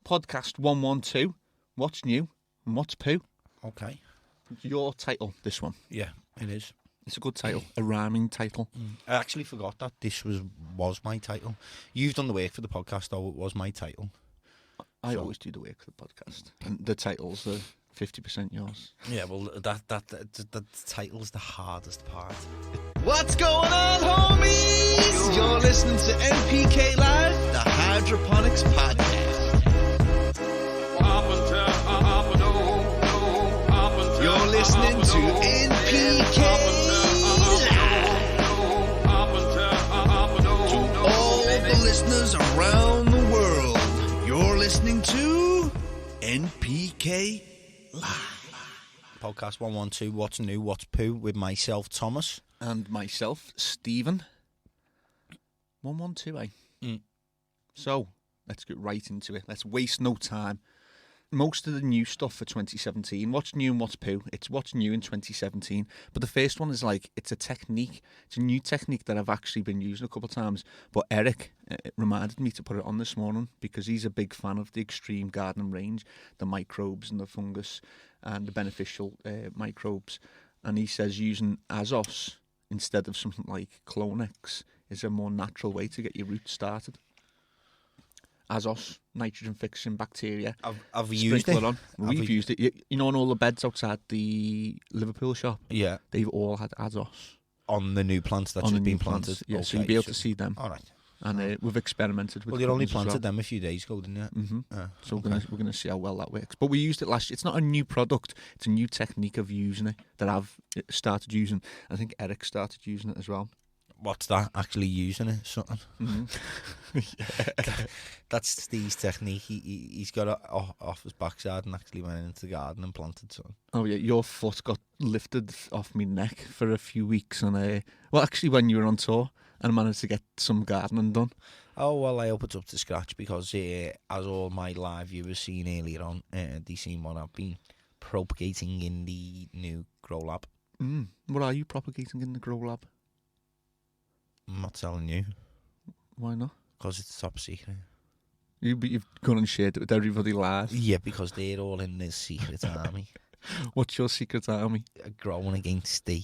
Podcast 112. What's new and what's poo? Okay. Your title, this one. Yeah, it is. It's a good title, a rhyming title. I actually forgot that this was my title. You've done the work for the podcast, though. It was my title. I always do the work for the podcast. And the titles are 50% yours. Yeah, well, that title's the hardest part. What's going on, homies? You're listening to NPK Live, the Hydroponics podcast. You're listening to NPK Live. To all the listeners around the world, you're listening to NPK Live. Podcast 112, What's New, What's Poo, with myself, Thomas. And myself, Stephen. 112, eh? So, let's get right into it. Let's waste no time. Most of the new stuff for 2017, what's new and what's poo, it's what's new in 2017. But the first one is it's a technique. It's a new technique that I've actually been using a couple of times. But Eric reminded me to put it on this morning because he's a big fan of the extreme gardening range, the microbes and the fungus and the beneficial microbes. And he says using Azos instead of something like Clonex is a more natural way to get your roots started. Azos, nitrogen fixing bacteria. I've used it. On. We've used it. You know, on all the beds outside the Liverpool shop, Yeah. they've all had Azos. On the new plants that have been planted. Yeah, so you'll be able to see them. All right. And we've experimented with. Well, you only planted them a few days ago, didn't you? Mm-hmm. So okay. we're gonna see how well that works. But we used it last year. It's not a new product. It's a new technique of using it that I've started using. I think Eric started using it as well. What's that? Actually using it? Something. Mm-hmm. That's Steve's technique. He's got it off his backside and actually went into the garden and planted something. Oh yeah, your foot got lifted off my neck for a few weeks, and well, actually, when you were on tour, and I managed to get some gardening done. Oh well, I hope it's up to scratch because as all my live viewers seen earlier on, they seen what I've been propagating in the new grow lab. What are you propagating in the grow lab? I'm not telling you. Why not? Because it's top secret. You've gone and shared it with everybody live. Yeah, because they're all in this secret army. What's your secret army? Growing against the.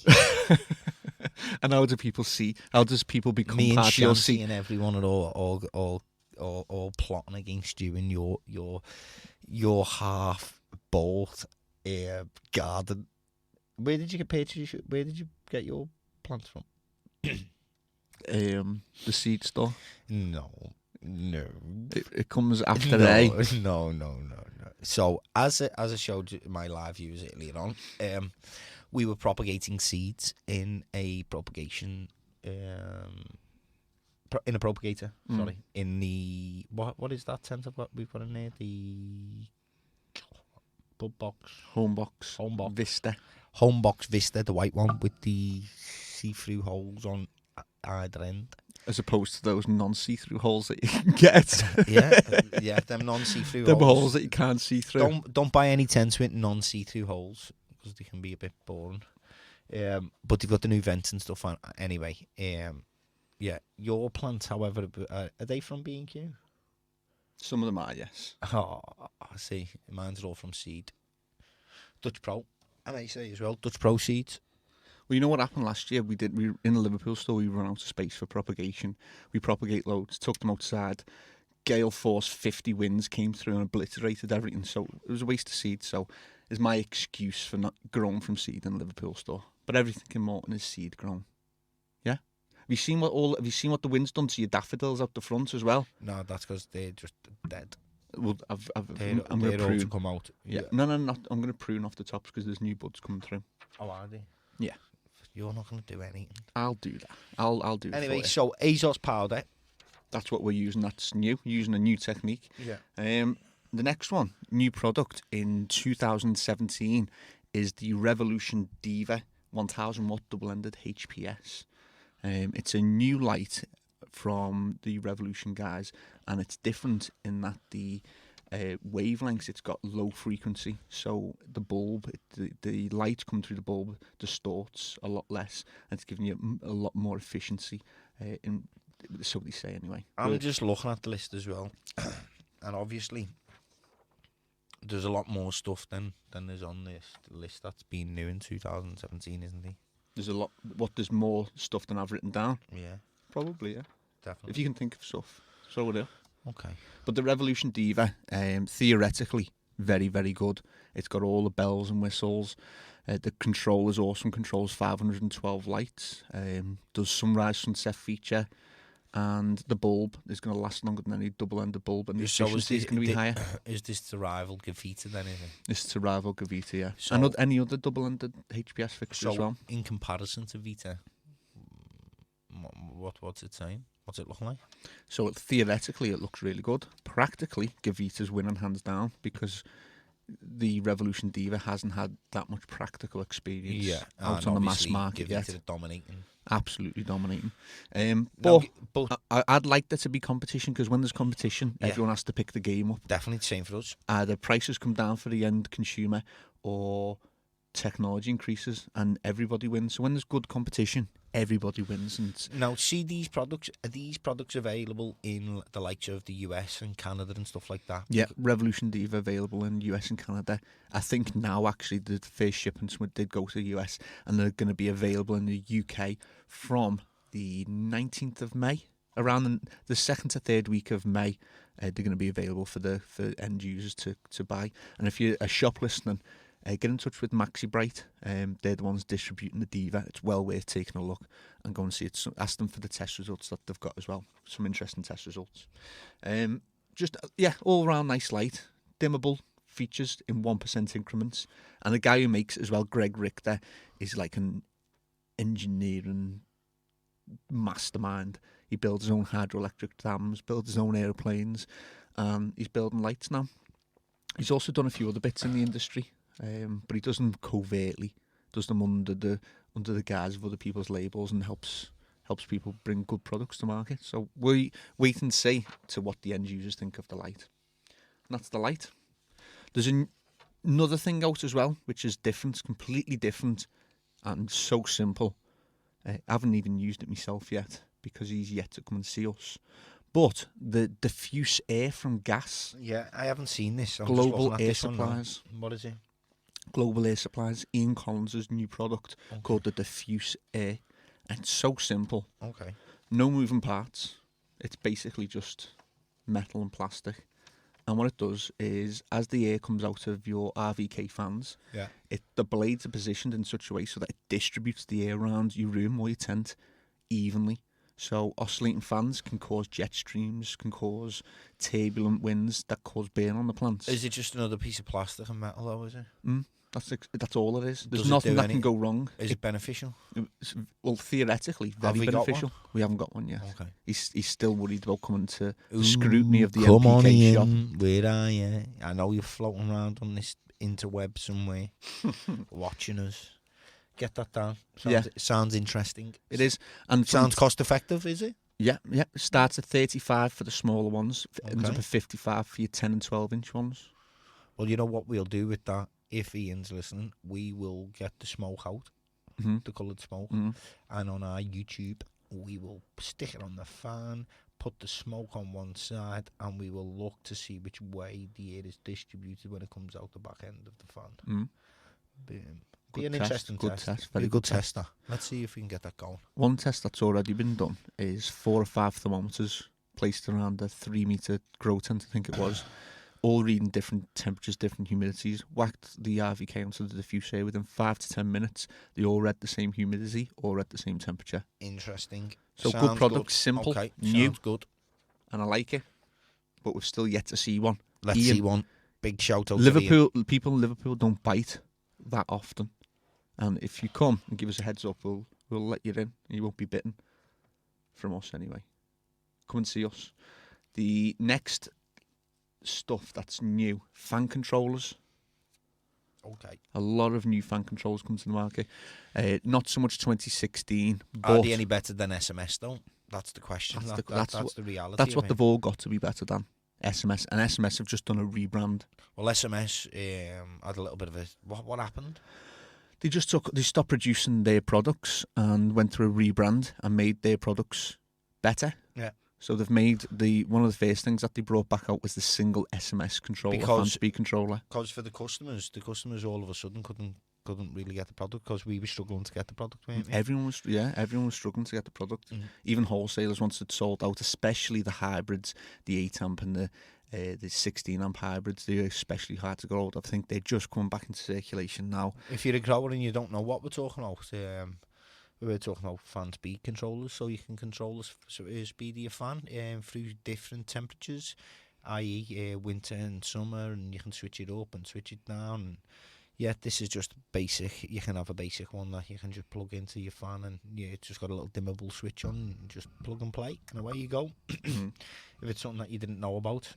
And how do people see? How does people become me and part of your Shanti and everyone are all plotting against you and your half bought garden. Where did you get pictures? Where did you get your plants from? The seed store. No. It comes after No. So as I showed you my live views earlier on, we were propagating seeds in a propagation in a propagator. Sorry, in the what is that tent we've got in there? The BudBox, Homebox Vista. Homebox Vista, the white one with the see-through holes on either end. As opposed to those non-see-through holes that you can get. yeah, them non-see-through them holes. holes that you can't see through. Don't buy any tents with non-see-through holes because they can be a bit boring. But they've got the new vents and stuff on. Anyway, yeah, your plants, however, are they from B&Q? Some of them are, yes. Oh, I see. Mine's all from seed. Dutch Pro, I may say as well, Dutch Pro seeds. Well, you know what happened last year? We in the Liverpool store, we ran out of space for propagation. We propagate loads, took them outside. Gale force 50 winds came through and obliterated everything. So it was a waste of seed. So is my excuse for not growing from seed in the Liverpool store. But everything in Morton is seed grown. Yeah. Have you seen what the wind's done to your daffodils out the front as well? No, that's because they're just dead. Well, I'm going to prune. prune. Come out. Yeah. No, I'm going to prune off the tops because there's new buds coming through. Oh, are they? Yeah. You're not going to do anything. I'll do that. I'll do it. Anyway, for you. so Azos powder. That's what we're using. That's new. Using a new technique. Yeah. The next one, new product in 2017, is the Revolution Diva 1000 watt double-ended HPS. It's a new light from the Revolution guys, and it's different in that the wavelengths, it's got low frequency, so the bulb, the light coming through the bulb distorts a lot less, and it's giving you a lot more efficiency, so they say anyway. I'm just looking at the list as well, and obviously there's a lot more stuff than there's on this list that's been new in 2017, isn't there? There's a lot. There's more stuff than I've written down. Yeah, Probably, yeah. definitely. If you can think of stuff, so would it. Okay. But the Revolution Diva, theoretically, very, very good. It's got all the bells and whistles. The controller's awesome. Controls 512 lights. Does sunrise, sunset feature. And the bulb is going to last longer than any double-ended bulb. And the efficiency is going to be higher. Is this to rival Gavita then, is it? This is to rival Gavita, yeah. So- And any other double-ended HPS fixture as well. in comparison to Vita, what's it saying? What's it looking like? So theoretically, it looks really good. Practically, Gavita's winning hands down because the Revolution Diva hasn't had that much practical experience out on the mass market yet. Gavita dominating. Absolutely dominating. No, But I'd like there to be competition because when there's competition, Yeah. everyone has to pick the game up. Definitely the same for us. Either prices come down for the end consumer or technology increases and everybody wins. So when there's good competition, everybody wins. And Now, see these products. Are these products available in the likes of the US and Canada and stuff like that? yeah, Revolution Diva available in US and Canada. I think now actually the first shipments did go to the US and they're going to be available in the UK from the 19th of May. Around the second to third week of May, they're going to be available for end users to buy. And if you're a shop listening, get in touch with Maxi Bright. They're the ones distributing the Diva. It's well worth taking a look and go and see it. So ask them for the test results that they've got as well. Some interesting test results. All round nice light, dimmable features in 1% increments. And the guy who makes it as well, Greg Richter, is like an engineering mastermind. He builds his own hydroelectric dams, builds his own aeroplanes, and he's building lights now. He's also done a few other bits in the industry. But he does them covertly, does them under the guise of other people's labels and helps people bring good products to market. So we wait and see to what the end users think of the light. And that's the light. There's another thing out as well, which is different, completely different, and so simple. I haven't even used it myself yet because he's yet to come and see us. But the diffuse air from gas, Yeah, I haven't seen this. I'm Global just looking at Air this one now. Supplies. What is it? Global Air Supplies, Ian Collins' new product called the Diffuse Air. And it's so simple. Okay. No moving parts. It's basically just metal and plastic. And what it does is, as the air comes out of your RVK fans, Yeah. the blades are positioned in such a way so that it distributes the air around your room or your tent evenly. So oscillating fans can cause jet streams, can cause turbulent winds that cause burn on the plants. Is it just another piece of plastic and metal, though? Is it? That's all it is. There's Does it nothing do that any- can go wrong. Is it beneficial? Well, theoretically, Have very we got beneficial. We haven't got one yet. Okay. He's still worried about coming to the scrutiny of the Come on NPK shop. in, where are you? I know you're floating around on this interweb somewhere, watching us. Get that down. Sounds interesting. It is, and Sounds cost effective, is it? Yeah. It starts at 35 for the smaller ones, ends up Okay. at 55 for your 10 and 12-inch ones. Well, you know what we'll do with that? If Ian's listening, we will get the smoke out, the coloured smoke, and on our YouTube, we will stick it on the fan, put the smoke on one side, and we will look to see which way the air is distributed when it comes out the back end of the fan. Be an interesting test. Very Be a good good test. That. Let's see if we can get that going. One test that's already been done is 4 or 5 thermometers placed around a 3-metre grow tent, I think it was, all reading different temperatures, different humidities. Whacked the RVK onto the diffuse air within 5 to 10 minutes. They all read the same humidity, all read the same temperature. Interesting. So Sounds good product, good. simple, Okay, new, sounds good. and I like it. But we've still yet to see one. Let's Ian, see one. Big shout out to Ian. Liverpool people in Liverpool don't bite that often, and if you come and give us a heads up, we'll let you in. You won't be bitten from us anyway. Come and see us. The next stuff that's new, fan controllers. Okay. A lot of new fan controllers come to the market. Not so much 2016, Are but they any better than SMS though? That's the question. That's the reality. that's of what it. they've all got to be better than. SMS and SMS have just done a rebrand. Well, SMS had a little bit of a what happened? They stopped producing their products and went through a rebrand and made their products better. Yeah. So they've made one of the first things that they brought back out was the single SMS controller, fan speed controller. Because for the customers all of a sudden couldn't really get the product because we were struggling to get the product, weren't we? Everyone was struggling to get the product. Even wholesalers, once it sold out, especially the hybrids, the 8 amp and the 16 amp hybrids, they're especially hard to get hold of. I think they're just coming back into circulation now. If you're a grower and you don't know what we're talking about, we're talking about fan speed controllers, so you can control the speed of your fan through different temperatures, i.e. Winter and summer, and you can switch it up and switch it down. And yeah, this is just basic. You can have a basic one that you can just plug into your fan, and it's just got a little dimmable switch on, and just plug and play, and away you go. If it's something that you didn't know about,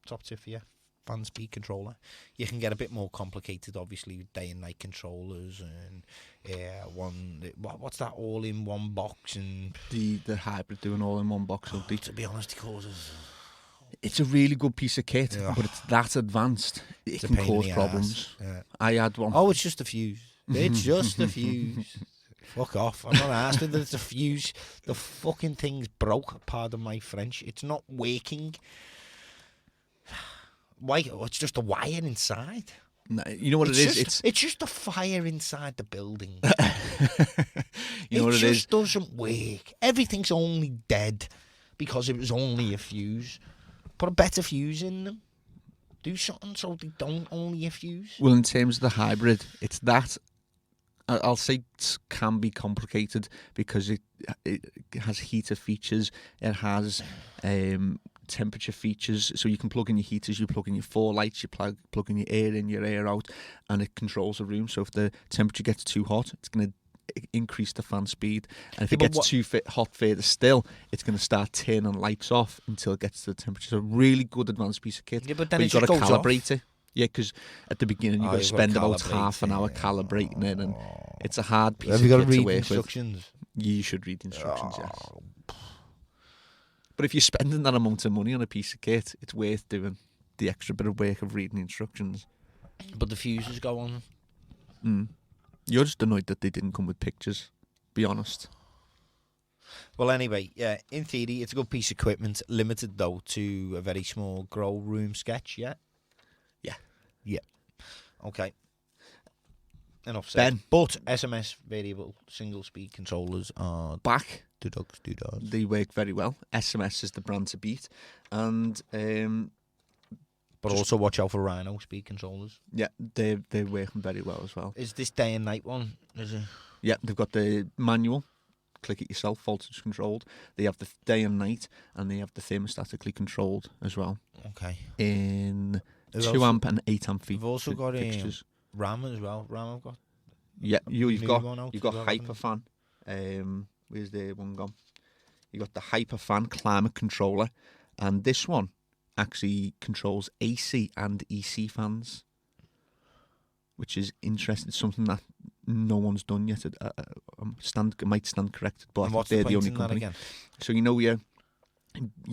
top tip for you. Fan speed controller. You can get a bit more complicated, obviously, with day and night controllers and what's that all in one box, and the hybrid doing all in one box. To be honest, it's a really good piece of kit, but it's that advanced. It can cause problems. Yeah. I had one. Oh, it's just a fuse. It's just a fuse. Fuck off. I'm not asking that it's a fuse. The fucking thing's broke, pardon my French. It's not working. Why? Oh, it's just a wire inside. No, you know what it is? It's just a fire inside the building. You know what it is? It just doesn't work. Everything's only dead because it was only a fuse. Put a better fuse in them. Do something so they don't only a fuse. Well, in terms of the hybrid, it's that. I'll say it can be complicated because it has heater features. It has temperature features, so you can plug in your heaters, you plug in your 4 lights, you plug in your air in, your air out, and it controls the room. So if the temperature gets too hot, it's going to increase the fan speed, and if it gets too hot further still, it's going to start turning lights off until it gets to the temperature. So a really good advanced piece of kit. Yeah, but then you've got to calibrate it. Yeah, because at the beginning you've got to spend about half an hour calibrating it, and it's a hard piece of kit to work with. Have you got to read instructions? You should read instructions, yes. But if you're spending that amount of money on a piece of kit, it's worth doing the extra bit of work of reading the instructions. But the fuses go on. You're just annoyed that they didn't come with pictures, be honest. Well, anyway, yeah, in theory, it's a good piece of equipment, limited, though, to a very small grow room sketch, yeah? Yeah. Okay. Enough said. Ben. But SMS variable single speed controllers are back. Do-dogs. They work very well. SMS is the brand to beat. And but also watch out for Rhino speed controllers. Yeah, they're working very well as well. Is this day and night one? Is it? Yeah, they've got the manual, click it yourself, voltage controlled. They have the day and night, and they have the thermostatically controlled as well. Okay. In 2 amp and 8 amp feet. We've also got RAM as well. RAM I've got. Yeah, you've got Hyperfan. Where's the one gone? You got the Hyperfan climate controller, and this one actually controls AC and EC fans, which is interesting. Something that no one's done yet. It might stand corrected, but I think they're the only company. So you know your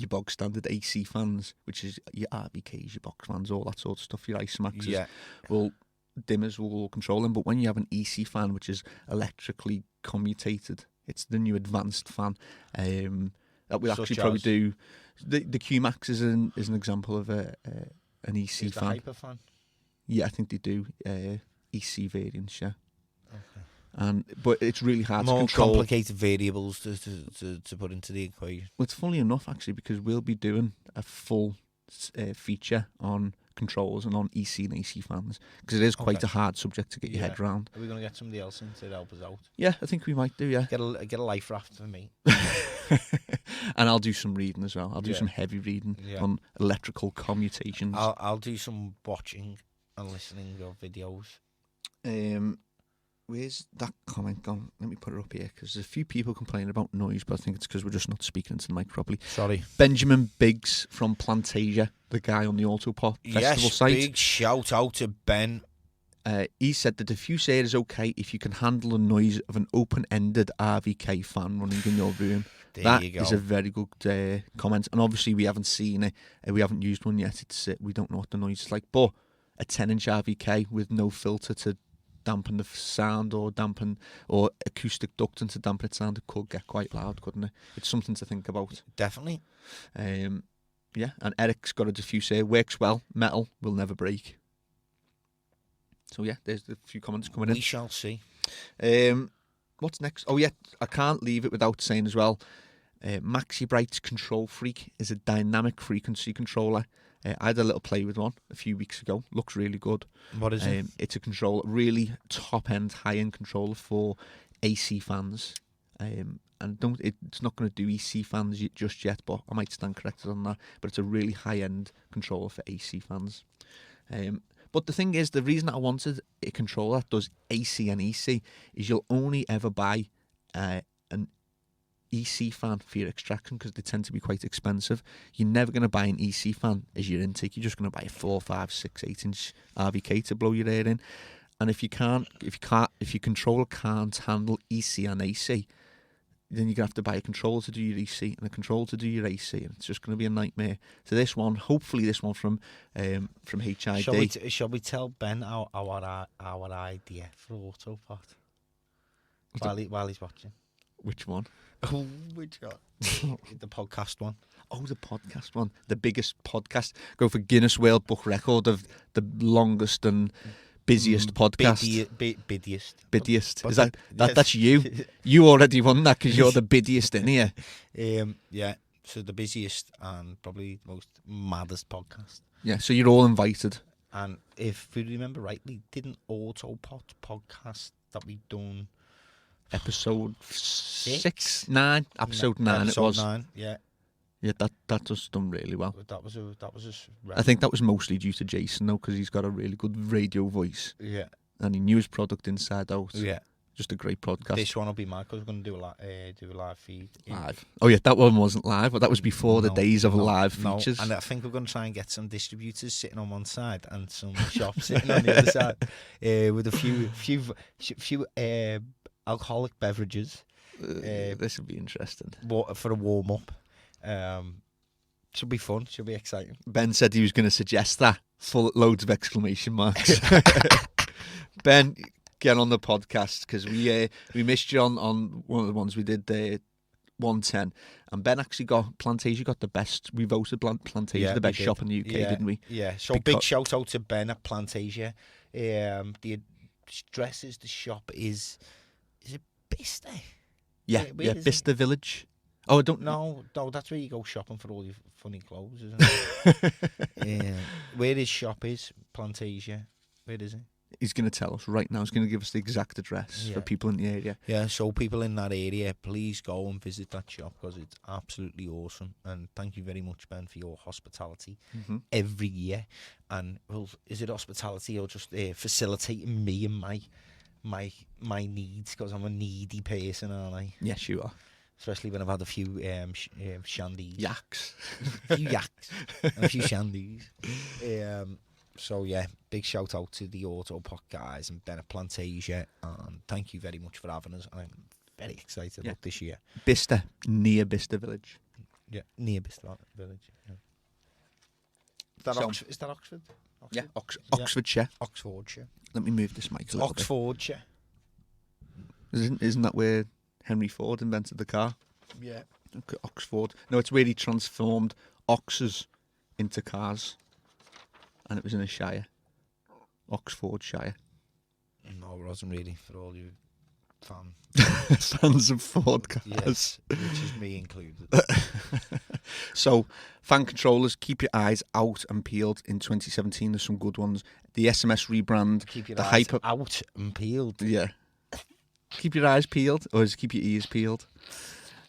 bog standard AC fans, which is your RBKs, your box fans, all that sort of stuff, your Ice Maxes. Yeah. Well, dimmers will all control them, but when you have an EC fan, which is electrically commutated, it's the new advanced fan that will actually probably do. The QMax is an example of an EC fan. Is the Hyperfan? Yeah, I think they do EC variants. Yeah. Okay. But it's really hard to control. More complicated variables to put into the equation. Well, it's funny enough actually, because we'll be doing a full feature on controls and on EC and AC fans, because it is quite a hard subject to get your head around. Are we going to get somebody else in to help us out? Yeah, I think we might do. Yeah, get a life raft for me. And I'll do some reading as well. I'll do some heavy reading on electrical commutations. I'll do some watching and listening of videos. Where's that comment gone? Let me put it up here, because there's a few people complaining about noise, but I think it's because we're just not speaking into the mic properly. Sorry. Benjamin Biggs from Plantasia, the guy on the AutoPot festival site. Big shout out to Ben. He said the diffuser is okay if you can handle the noise of an open-ended RVK fan running in your room. That is a very good comment, and obviously we haven't seen it. We haven't used one yet. We don't know what the noise is like, but a 10-inch RVK with no filter to dampen the sound or acoustic ducting to dampen its sound, it could get quite loud, couldn't it? It's something to think about. Definitely. Yeah, and Eric's got a diffuser, works well, metal, will never break. So yeah, there's a few comments coming in. We shall see. What's next? Oh yeah, I can't leave it without saying as well, MaxiBright's Control Freak is a dynamic frequency controller. I had a little play with one a few weeks ago. Looks really good. What is it? It's a controller, really top-end, high-end controller for AC fans. And it's not going to do EC fans just yet, but I might stand corrected on that. But it's a really high-end controller for AC fans. But the thing is, the reason I wanted a controller that does AC and EC is you'll only ever buy an EC fan for your extraction because they tend to be quite expensive. You're never going to buy an EC fan as your intake. You're just going to buy a 4, 5, 6, 8-inch RVK to blow your air in. And if your controller can't handle EC and AC, then you're going to have to buy a controller to do your EC and a controller to do your AC, and it's just going to be a nightmare. So this one, hopefully this one from HID. Shall we tell Ben our idea for AutoPot while he's watching? Which one? Oh, which one? The podcast one. Oh, the podcast one. The biggest podcast. Go for Guinness World Book Record of the longest and busiest podcast. Biddiest. But Is that's you? You already won that because you're the biddiest in here. Yeah. So the busiest and probably most maddest podcast. Yeah. So you're all invited. And if we remember rightly, didn't AutoPot podcast that we done episode 6, 9, episode 9 it was. 9, yeah. Yeah, that just done really well. That was I think that was mostly due to Jason though, because he's got a really good radio voice. Yeah. And he knew his product inside out. Yeah. Just a great podcast. This one will be mine because we're going to do a live feed. Live. Oh yeah, that one wasn't live, but that was before the days of live features. And I think we're going to try and get some distributors sitting on one side and some shops sitting on the other side, with a few alcoholic beverages. This would be interesting. For a warm up. Should be fun. Should be exciting. Ben said he was going to suggest that. Full loads of exclamation marks. Ben, get on the podcast because we missed you on one of the ones we did 110, and Ben actually got the best. We voted Plantasia the best shop in the UK, didn't we? Yeah. So big shout out to Ben at Plantasia. The address is the shop is it Bicester? Yeah, Bicester Village. Oh, I don't know. No, that's where you go shopping for all your funny clothes, isn't it? Where his shop is, Plantasia. Where is it? He's going to tell us right now. He's going to give us the exact address for people in the area. Yeah, so people in that area, please go and visit that shop because it's absolutely awesome. And thank you very much, Ben, for your hospitality every year. And well, is it hospitality or just facilitating me and my needs? Because I'm a needy person, aren't I? Yes, you are. Especially when I've had a few shandies. Yaks. A few yaks and a few shandies. So yeah, big shout out to the AutoPot guys and Ben at Plantasia, and thank you very much for having us. I'm very excited about this year. Bicester, near Bicester Village. Yeah, near Bicester Village. Yeah. Is that Oxford? Yeah, Oxfordshire. Oxfordshire. Let me move this mic a little bit. Oxfordshire. Isn't that where Henry Ford invented the car? Yeah. Okay, Oxford. No, it's where he transformed oxes into cars. And it was in a shire. Oxfordshire. No, it wasn't really for all you fans of Ford cars. Yes, which is me included. So, fan controllers, keep your eyes out and peeled in 2017. There's some good ones. The SMS rebrand. Keep your the eyes out and peeled. Yeah. Keep your eyes peeled, or just keep your ears peeled.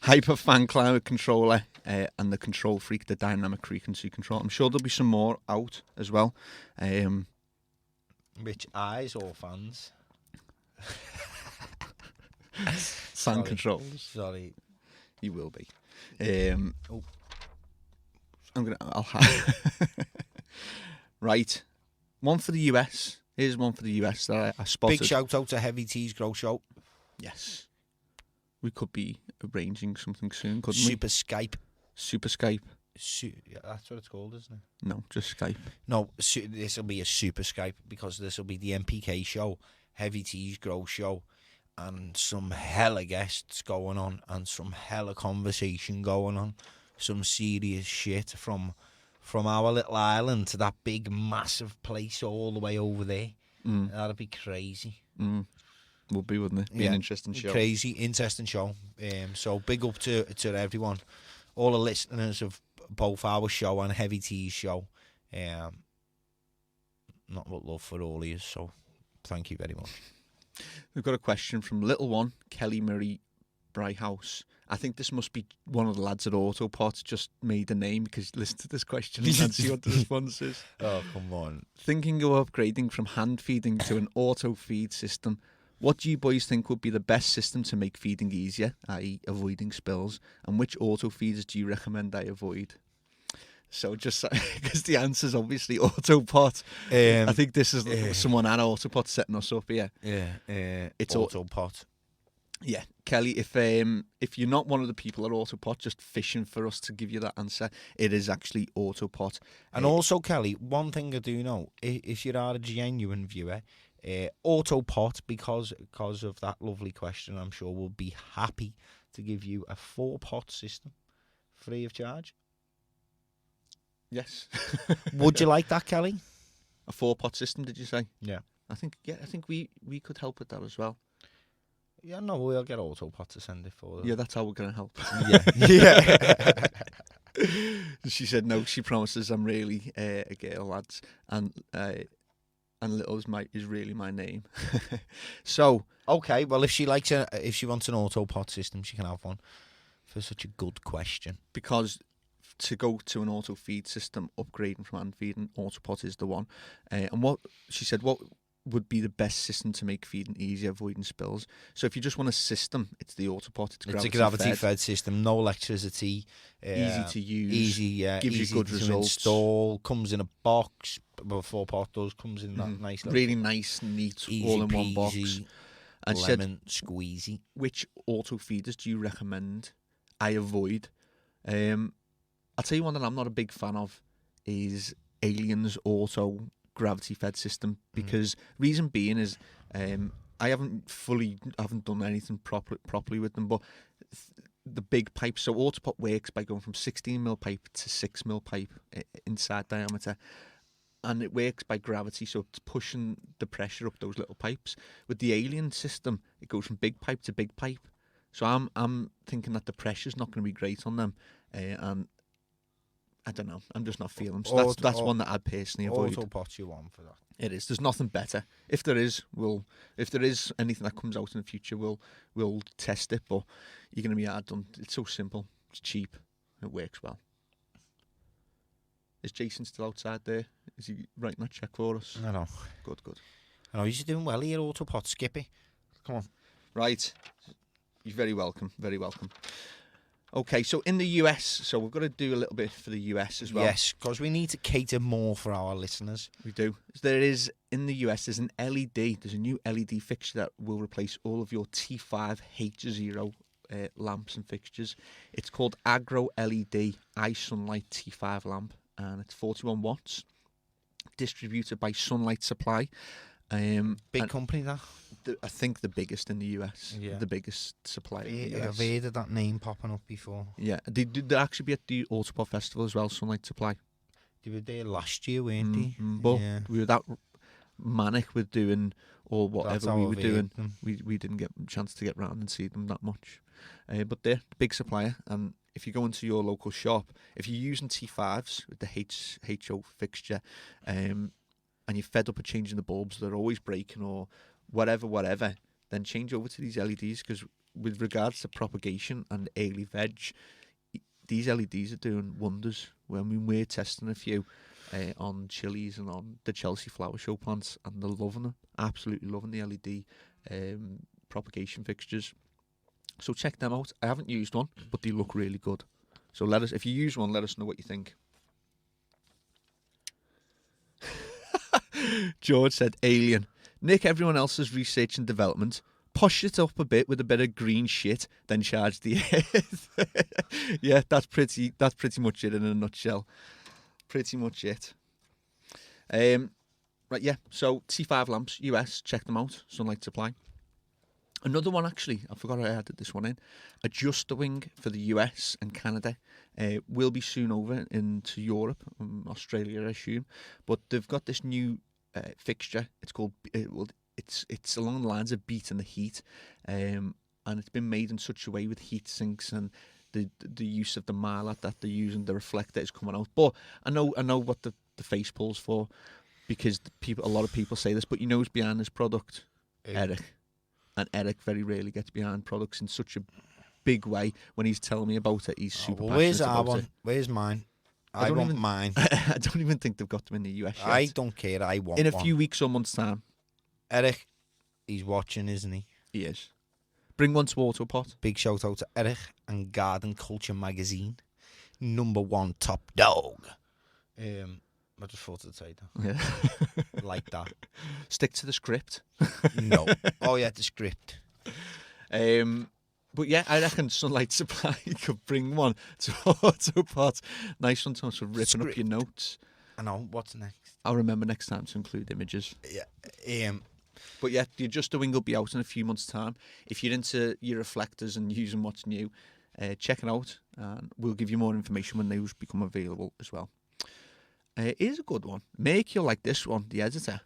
Hyper fan climate controller and the Control Freak, the dynamic frequency control. I'm sure there'll be some more out as well. Which eyes or fans? Fan controllers. Sorry, you will be. I'll have right. One for the US. Here's one for the US that I spotted. Big shout out to Heavy T's Grow Show. Yes. We could be arranging something soon, couldn't Super Skype. Yeah, that's what it's called, isn't it? No, just Skype. No, this will be a Super Skype because this will be the NPK show. Heavy Teas Grow Show, and some hella guests going on, and some hella conversation going on, some serious shit from our little island to that big massive place all the way over there. That'd be crazy. Would be, wouldn't it? Be an interesting show. Crazy, interesting show. So big up to everyone, all the listeners of both our show and Heavy Tea's show. Not but love for all of you, so thank you very much. We've got a question from little one, Kelly Marie Bryhouse. I think this must be one of the lads at AutoPot just made a name, because listen to this question and see what the response is. Oh, come on. Thinking of upgrading from hand feeding to an auto feed system, what do you boys think would be the best system to make feeding easier, i.e. avoiding spills, and which auto feeders do you recommend I avoid? So just because the answer is obviously AutoPot. I think this is someone at AutoPot setting us up here. It's AutoPot. Yeah, Kelly, if you're not one of the people at AutoPot just fishing for us to give you that answer, it is actually AutoPot. And also, Kelly, one thing I do know, if you are a genuine viewer, AutoPot, because of that lovely question, I'm sure will be happy to give you a 4-pot system free of charge. Yes. Would you like that, Kelly? A 4-pot system, did you say? Yeah. I think we could help with that as well. Yeah, no, we'll get AutoPot to send it for them. Yeah, that's how we're going to help. Yeah. She said no. She promises I'm really a girl, lads, and Little's is really my name. So okay, well, if she wants an AutoPot system, she can have one. For such a good question, because to go to an auto feed system, upgrading from hand feeding, AutoPot is the one. And what she said, what would be the best system to make feeding easier, avoiding spills? So if you just want a system, it's the AutoPot. It's a gravity fed system, no electricity, easy to use, gives easy you good to results. Install, comes in a box. Well, 4-pot does, comes in that nice, really nice, neat, easy all in one peasy, box. And lemon squeezy. Which auto feeders do you recommend I avoid? I'll tell you one that I'm not a big fan of is Alien's auto gravity fed system, because reason being is I haven't done anything properly with them, but the big pipes. So AutoPot works by going from 16mm pipe to 6mm pipe inside diameter, and it works by gravity, so it's pushing the pressure up those little pipes. With the Alien system, it goes from big pipe to big pipe. So I'm thinking that the pressure's not going to be great on them, and I don't know. I'm just not feeling. So that's one that I'd personally avoid. AutoPot you want for that? It is. There's nothing better. If there is anything that comes out in the future, we'll test it. But you're going to be hard done. It's so simple. It's cheap. It works well. Is Jason still outside there? Is he writing that check for us? I know. Good. I know he's doing well here, AutoPot. Skippy, come on. Right. You're very welcome. Very welcome. Okay, so in the US, so we've got to do a little bit for the US as well. Yes, because we need to cater more for our listeners. We do. There is, in the US, there's an LED, there's a new LED fixture that will replace all of your T5 H0 lamps and fixtures. It's called Agro LED SANlight T5 lamp, and it's 41 watts, distributed by SANlight Supply. Big company, that? I think the biggest in the US. Yeah. The biggest supplier in the US. I've heard of that name popping up before. Yeah, they'd actually be at the AutoPot Festival as well, SANlight Supply. They were there last year, weren't they? But we were that manic with doing or whatever we were doing. We didn't get a chance to get round and see them that much. But they're a big supplier, and if you go into your local shop, if you're using T5s with the HO fixture, and you're fed up of changing the bulbs, they're always breaking or whatever, then change over to these LEDs, because with regards to propagation and early veg, these LEDs are doing wonders. When we're testing a few on chilies and on the Chelsea flower show plants, and they're loving them, absolutely loving the LED propagation fixtures. So check them out. I haven't used one, but they look really good. So if you use one, let us know what you think. George said Alien. Nick everyone else's research and development, push it up a bit with a bit of green shit, then charge the earth. Yeah, that's pretty much it in a nutshell. Pretty much it. Right, yeah. So T5 lamps, US, check them out. SANlight supply. Another one, actually, I forgot I added this one in. Adjuster wing for the US and Canada will be soon over into Europe, Australia, I assume. But they've got this new fixture. It's called it's along the lines of beating the heat, and it's been made in such a way with heat sinks and the use of the mylar that they're using. The reflector is coming out. But I know what the face pulls for, because a lot of people say this. But you know who's behind this product? Eric. And Eric very rarely gets behind products in such a big way. When he's telling me about it, he's super passionate where's about our one? it. Where's mine? I want mine. I don't even think they've got them in the US yet. I don't care. I want in a one. few weeks or months' time. Eric, he's watching, isn't he? He is. Bring one to AutoPot. Big shout out to Eric and Garden Culture Magazine. #1 top dog. I just thought I'd say that. Yeah. Like that. Stick to the script. No. Oh, yeah, the script. But yeah, I reckon SANlight Supply could bring one to AutoPot. Nice one to ripping up your notes. I know. What's next? I'll remember next time to include images. Yeah. But yeah, the adjuster wing will be out in a few months' time. If you're into your reflectors and using what's new, check it out, and we'll give you more information when those become available as well. Here's a good one. Make you like this one, the editor.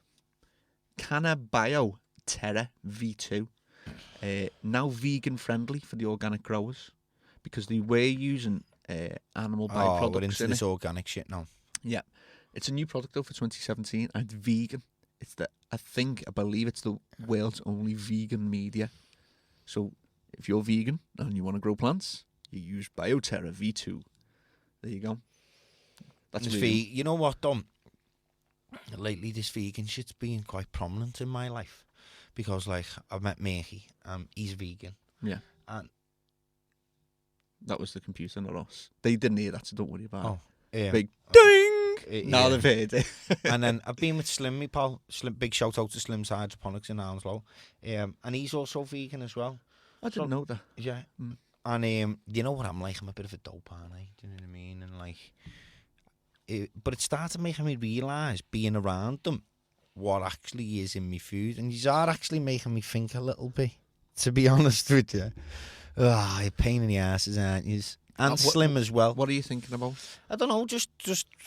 CANNA Bio Terra V2. Now vegan friendly for the organic growers, because they were using animal byproducts. We're into this organic shit now. Yeah. It's a new product though for 2017, and it's vegan. It's I believe it's the world's only vegan media. So if you're vegan and you want to grow plants, you use BioTerra V2. There you go. That's you know what, Dom? Lately, this vegan shit's been quite prominent in my life, because like I've met Mickey, he's vegan. Yeah. And that was the computer, not us. They didn't hear that, so don't worry about it. Yeah. Big ding. Now they've heard it. And then I've been with Slim, me pal. Slim, big shout out to Slim's Hydroponics in Hounslow. And he's also vegan as well. I didn't know that. Yeah. And you know what I'm like? I'm a bit of a dope, aren't I? Do you know what I mean? And like, but it started making me realise, being around them, what actually is in my food. And these are actually making me think a little bit, to be honest with you. You're a pain in the asses, aren't you? And Slim as well. What are you thinking about? I don't know, just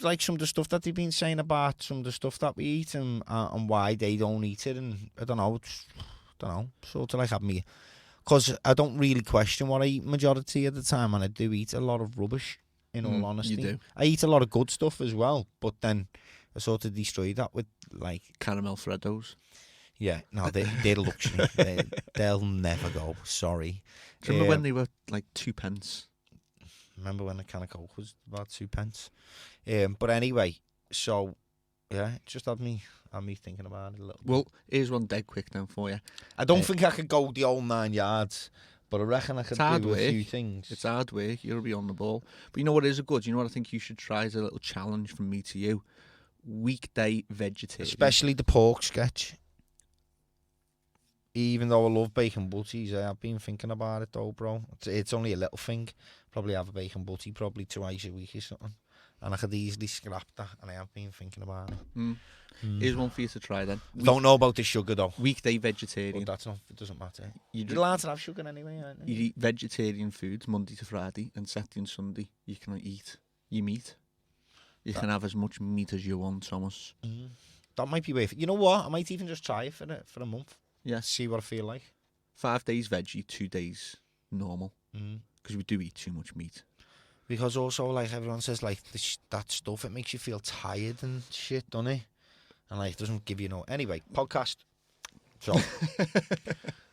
like some of the stuff that they've been saying about some of the stuff that we eat, and why they don't eat it. And I don't know, sort of like have me, because I don't really question what I eat majority of the time, and I do eat a lot of rubbish, in all honesty. You do. I eat a lot of good stuff as well, but then I sort of destroy that with like caramel Freddos. Yeah, no, they're luxury. They'll never go. Sorry. Do you remember when they were like 2p? Remember when a can of Coke was about 2p? But anyway, so yeah, it just had me thinking about it a little bit. Well, here's one dead quick now for you. I don't think I could go the whole 9 yards, but I reckon I could do a few things. It's hard work. You'll be on the ball. But you know what is a good? You know what I think you should try as a little challenge from me to you? Weekday vegetarian. Especially the pork sketch. Even though I love bacon butties, I've been thinking about it though, bro. It's only a little thing. Probably have a bacon butty probably twice a week or something. And I could easily scrap that, and I have been thinking about it. Here's one for you to try then. Don't know about the sugar though. Weekday vegetarian. But it doesn't matter. You're allowed to have sugar anyway, aren't you? You eat vegetarian foods Monday to Friday, and Saturday and Sunday you can eat your meat. You can have as much meat as you want, Thomas. That might be worth it. You know what? I might even just try it for a month. Yeah. See what I feel like. 5 days veggie, 2 days normal. Because we do eat too much meat. Because also, like, everyone says, like, that stuff, it makes you feel tired and shit, doesn't it? And, like, it doesn't give you no... Anyway, podcast. So,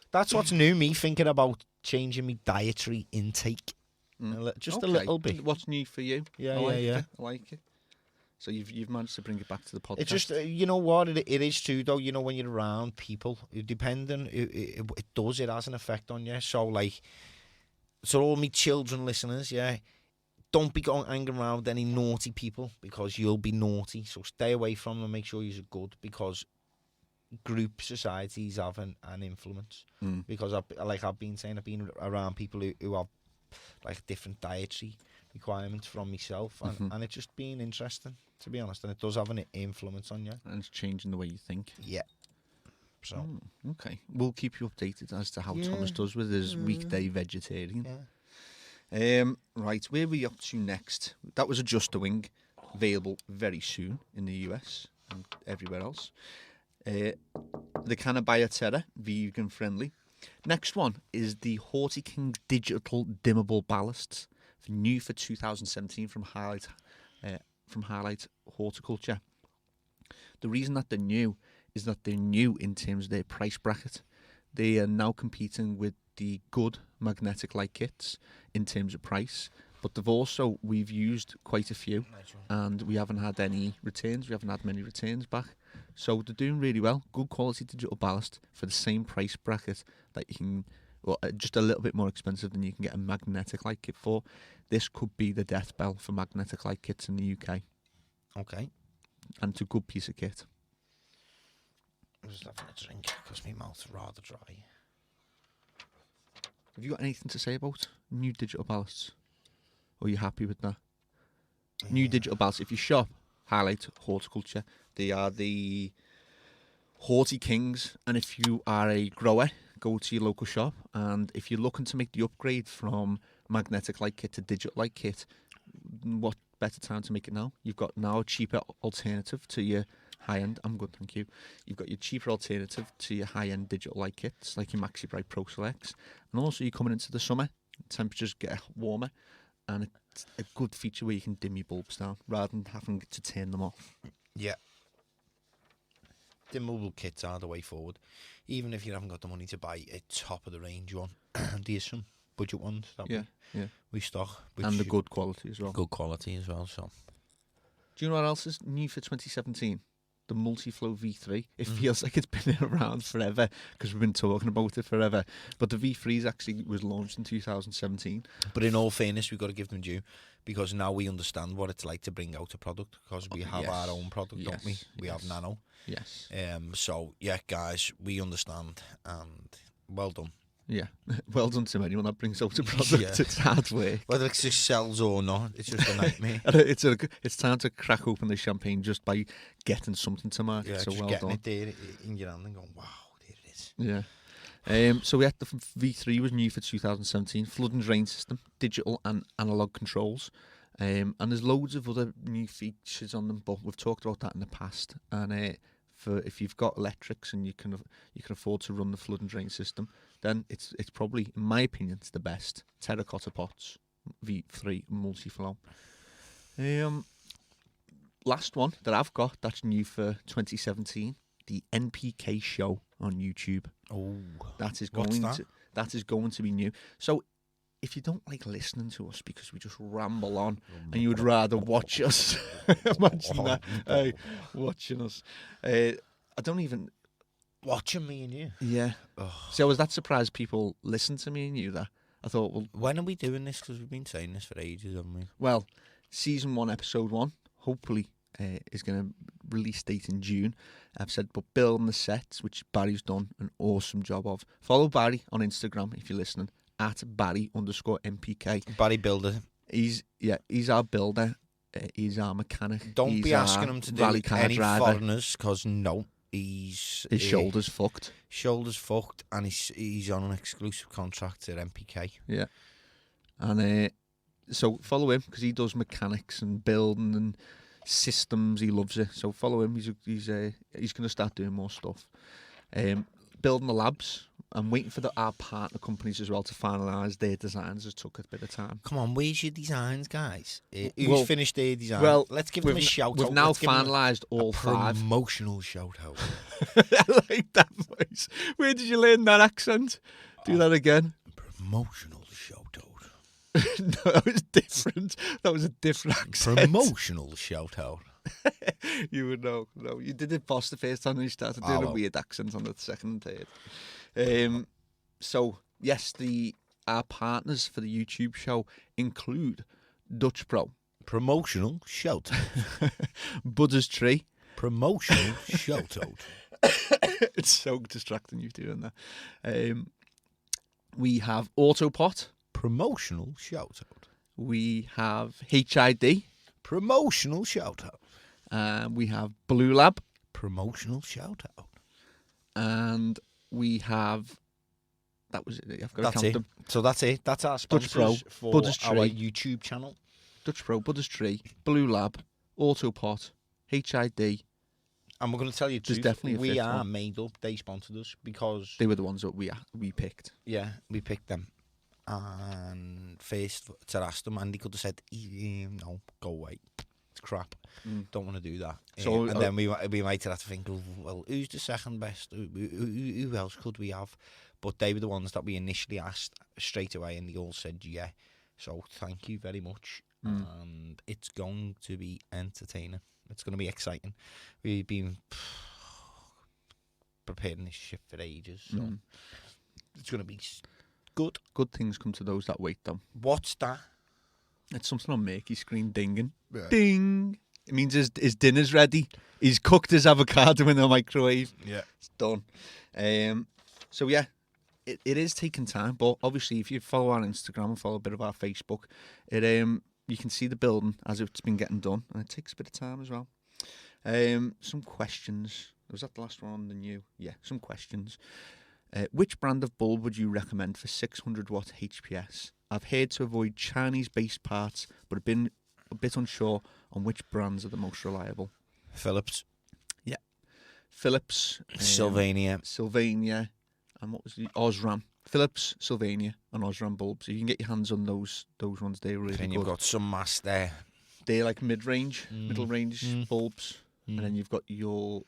that's what's new, me thinking about changing my dietary intake. Just a little bit. What's new for you? Yeah. I like it. So you've managed to bring it back to the podcast. It's just, you know what, it is true, though, you know, when you're around people, it has an effect on you. So, like, so all me children listeners, yeah, don't be going hanging around with any naughty people, because you'll be naughty. So stay away from them, make sure you're good, because group societies have an influence. Because I've been saying, I've been around people who have like different dietary requirements from myself, and it's just been interesting, to be honest, and it does have an influence on you. And it's changing the way you think. Yeah. So Okay, we'll keep you updated as to how Yeah. Thomas does with his weekday vegetarian. yeah. Right, where are we up to next? That was Adjust a Wing, available very soon in the US and everywhere else. The CANNA Bioterra, vegan friendly. Next one is the Horti King Digital Dimmable Ballasts, new for 2017 from Highlight Horticulture. The reason that they're new is that they're new in terms of their price bracket. They are now competing with the good magnetic light kits in terms of price, but we've used quite a few, and we haven't had any returns. We haven't had many returns back, so they're doing really well. Good quality digital ballast for the same price bracket that you can, well, just a little bit more expensive than you can get a magnetic light kit for. This could be the death bell for magnetic light kits in the UK, Okay. and it's a good piece of kit. I'm just having a drink because my mouth's rather dry. Have you got anything to say about new digital ballasts? Or are you happy with that? New digital ballasts. If you shop Highlight Horticulture, they are the Horti Kings. And if you are a grower, go to your local shop. And if you're looking to make the upgrade from magnetic light kit to digital light kit, what better time to make it now? You've got now a cheaper alternative to your high-end. I'm good, thank you. You've got your cheaper alternative to your high-end digital light kits, like your Maxi Bright Pro Selects. And also, you're coming into the summer, temperatures get warmer, and it's a good feature where you can dim your bulbs down rather than having to turn them off. Yeah. Dimmable kits are the way forward. Even if you haven't got the money to buy a top-of-the-range one, there's some budget ones that we stock. And the good quality as well. Good quality as well, so. Do you know what else is new for 2017? The Multiflow V3. It feels like it's been around forever because we've been talking about it forever. But the V3 actually was launched in 2017. But in all fairness, we've got to give them due, because now we understand what it's like to bring out a product, because we have our own product, don't we? We have Nano. Yes. So, yeah, guys, we understand, and well done. Yeah. Well done to anyone that brings out a product. Yeah. It's hard work. Whether it just sells or not, it's just a nightmare. It's time to crack open the champagne just by getting something to market. Yeah, so just well getting done. it there in your hand and going, wow, there it is. Yeah. So we had the V3 was new for 2017. Flood and drain system, digital and analog controls. And there's loads of other new features on them, but we've talked about that in the past. And for if you've got electrics and you can afford to run the flood and drain system, then it's probably, in my opinion, it's the best. Terracotta pots, V3 multi-flow. Last one that I've got that's new for 2017, the NPK show on YouTube. Oh, that is going to be new. So if you don't like listening to us because we just ramble on and you would rather watch us, imagine that, watching us. I don't even... Watching me and you? Yeah. Oh. So I was that surprised people listen to me and you that I thought, well... When are we doing this? Because we've been saying this for ages, haven't we? Well, Season 1, Episode 1, hopefully is going to release date in June. I've said, but building the sets, which Barry's done an awesome job of. Follow Barry on Instagram if you're listening, at Barry_NPK. Barry Builder. He's our builder. He's our mechanic. Don't be asking him to do any foreigners, because no. His shoulder's fucked. Shoulder's fucked, and he's on an exclusive contract at NPK. Yeah, and so follow him because he does mechanics and building and systems. He loves it. So follow him. He's going to start doing more stuff. Building the labs. I'm waiting for our partner companies as well to finalise their designs. It took a bit of time. Come on, where's your designs, guys? Who's finished their design? Well, let's give them a shout out. We've now finalised all 5. Promotional shout out. I like that voice. Where did you learn that accent? Do that again. Promotional shout out. No, that was different. That was a different accent. Promotional shout out. You would know. No, you did it boss the first time and you started doing a weird accent on the second and third. So yes, our partners for the YouTube show include Dutch Pro, promotional shout out. Buddha's Tree, promotional shout out. It's so distracting you doing that. We have AutoPot, promotional shout out, We have HID. Promotional shout out. We have Blue Lab. Promotional shout out. And we have... That was it. I've got to That's count it. them. So that's it. That's our Dutch Pro, sponsors for Budder's our Tree. YouTube channel. Dutch Pro, Budder's Tree, Blue Lab, AutoPot, HID. And we're going to tell you the There's truth. definitely a We fifth are one. made up. They sponsored us because They were the ones that we picked. yeah, we picked them. And first to ask them, and they could have said, "No, go away. It's crap. Don't want to do that." So, and then we might have to think, oh, well, who's the second best? Who else could we have? But they were the ones that we initially asked straight away, and they all said yeah. So thank you very much. And it's going to be entertaining. It's going to be exciting. We've been preparing this shit for ages, so it's going to be good. Good things come to those that wait, though. What's that? It's something on Makey's screen dinging. Yeah. Ding! It means his dinner's ready. He's cooked his avocado in the microwave. Yeah. It's done. So, yeah, it is taking time. But obviously, if you follow our Instagram and follow a bit of our Facebook, you can see the building as it's been getting done. And it takes a bit of time as well. Some questions. Was that the last one on the new? Yeah, some questions. Which brand of bulb would you recommend for 600 watt HPS? I've heard to avoid Chinese-based parts, but have been a bit unsure on which brands are the most reliable. Philips. Yeah. Philips. Sylvania. Sylvania. And what was the Osram? Philips, Sylvania, and Osram bulbs. You can get your hands on those ones. They're really Then good. you've got some mass there. They're like mid-range, middle-range bulbs. Mm. And then you've got you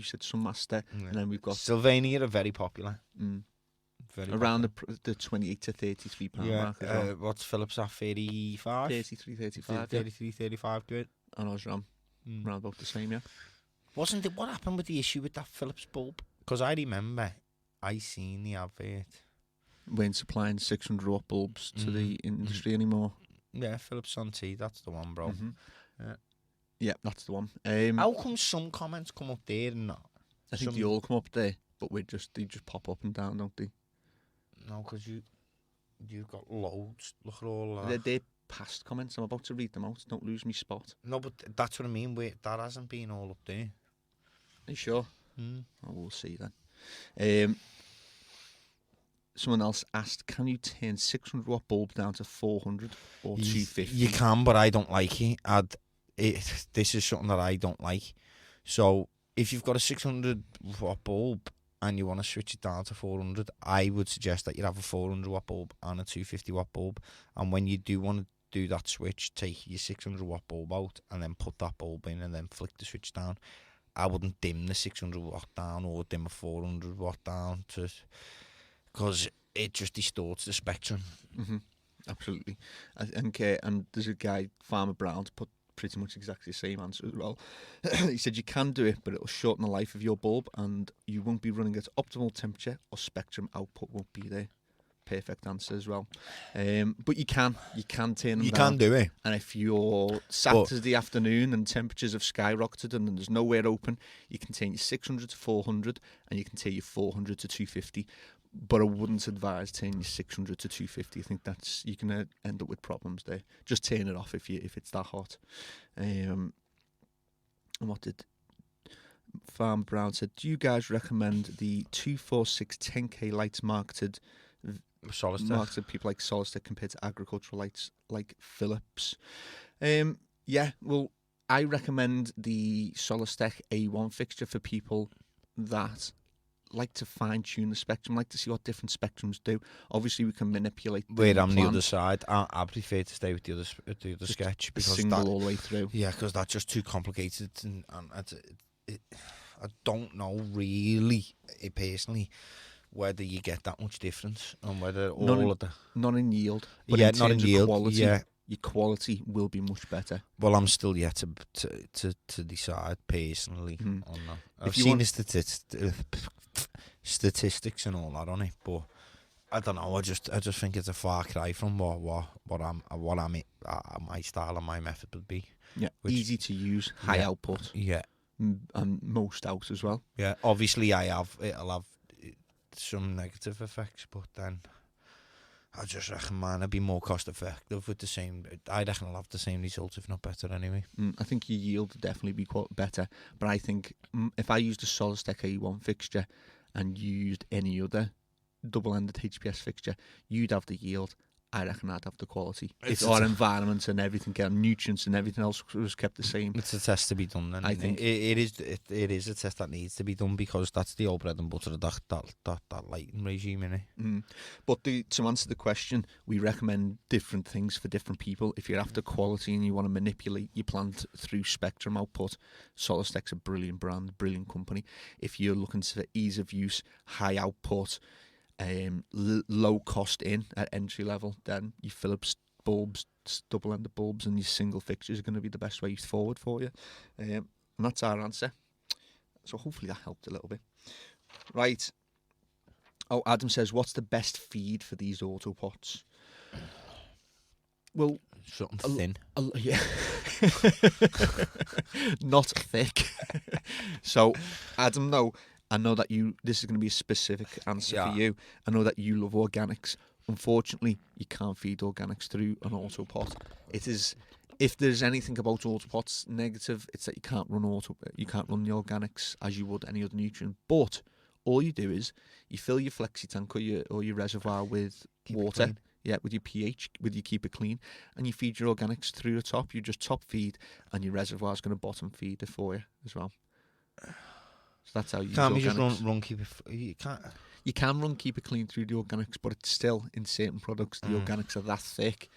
said Sun Master, Yeah. and then we've got Sylvania are very popular. Very around the 28 to 33 pound yeah. mark as well. What's Philips at? 35? 33, 35, yeah. 33, 35 quid. And Osram, around about the same, yeah. Wasn't it? What happened with the issue with that Philips bulb? Because I remember I seen the advert. We ain't supplying 600 watt bulbs to the industry anymore. Yeah, Philips on T, that's the one, bro. Yeah, that's the one. How come some comments come up there and not? I think they all come up there, but they just pop up and down, don't they? No, because you've got loads. Look at all that. They're past comments. I'm about to read them out. Don't lose me spot. No, but that's what I mean. That hasn't been all up there. Are you sure? Oh, we'll see then. Someone else asked, can you turn 600 watt bulb down to 400 or 250? You can, but I don't like it. This is something that I don't like. So if you've got a 600 watt bulb and you want to switch it down to 400, I would suggest that you have a 400 watt bulb and a 250 watt bulb. And when you do want to do that switch, take your 600 watt bulb out and then put that bulb in and then flick the switch down. I wouldn't dim the 600 watt down or dim a 400 watt down because it just distorts the spectrum. Absolutely. And there's a guy, Farmer Brown, put pretty much exactly the same answer as well. He said you can do it, but it'll shorten the life of your bulb and you won't be running at optimal temperature or spectrum output won't be there. Perfect answer as well. But you can turn them You down. can do it. And if you're Saturday afternoon and temperatures have skyrocketed and there's nowhere open, you can turn your 600 to 400 and you can turn your 400 to 250. But I wouldn't advise turning your 600 to 250. I think you're going to end up with problems there. Just turn it off if it's that hot. And what did Farmer Brown said? Do you guys recommend the 246 10K lights marketed people like Solstick compared to agricultural lights like Philips? Yeah, well, I recommend the Solstick A1 fixture for people that like to fine-tune the spectrum, like to see what different spectrums do. Obviously, we can manipulate Wait, I'm the other side. I prefer to stay with the other sketch because single all the way through. Yeah, because that's just too complicated, and I don't know really, personally, whether you get that much difference and whether not in yield, but yeah, in not in terms of yield. quality, Yeah, your quality will be much better. well, I'm still yet to decide personally on that. I've If you seen want- the statistics and all that on it, but I don't know. I just think it's a far cry from what my style and my method would be. Yeah, easy to use, high output, Yeah, and most out as well. yeah. Obviously, it'll have some negative effects, but then I just reckon mine would be more cost effective with the same. I reckon I'll have the same results, if not better, anyway. I think your yield would definitely be quite better. But I think if I used a SolidStack A1 fixture and used any other double-ended HPS fixture, you'd have the yield. I reckon I'd have the quality. If our environment and everything, nutrients and everything else was kept the same. It's a test to be done. Then, I think it is a test that needs to be done, because that's the old bread and butter of that lighting regime, innit? But to answer the question, we recommend different things for different people. If you're after quality and you want to manipulate your plant through spectrum output, SolidStack's a brilliant brand, brilliant company. If you're looking for ease of use, high output, low cost in at entry level, then your Philips bulbs, double-ended bulbs, and your single fixtures are going to be the best way forward for you. And that's our answer. So hopefully that helped a little bit. Right. Oh, Adam says, what's the best feed for these AutoPots? Well, something thin. Yeah. Not thick. So, Adam, no. I know that this is going to be a specific answer for you. I know that you love organics. Unfortunately, you can't feed organics through an AutoPot. It is, if there's anything about AutoPots negative, it's that you can't run the organics as you would any other nutrient. But all you do is you fill your flexi tank or your reservoir with water. Yeah, with your pH, with your keep it clean, and you feed your organics through the top. You just top feed, and your reservoir's going to bottom feed it for you as well. So that's how you can't use you organics. just run keep it? You can't. You can run keep it clean through the organics, but it's still in certain products the organics are that thick.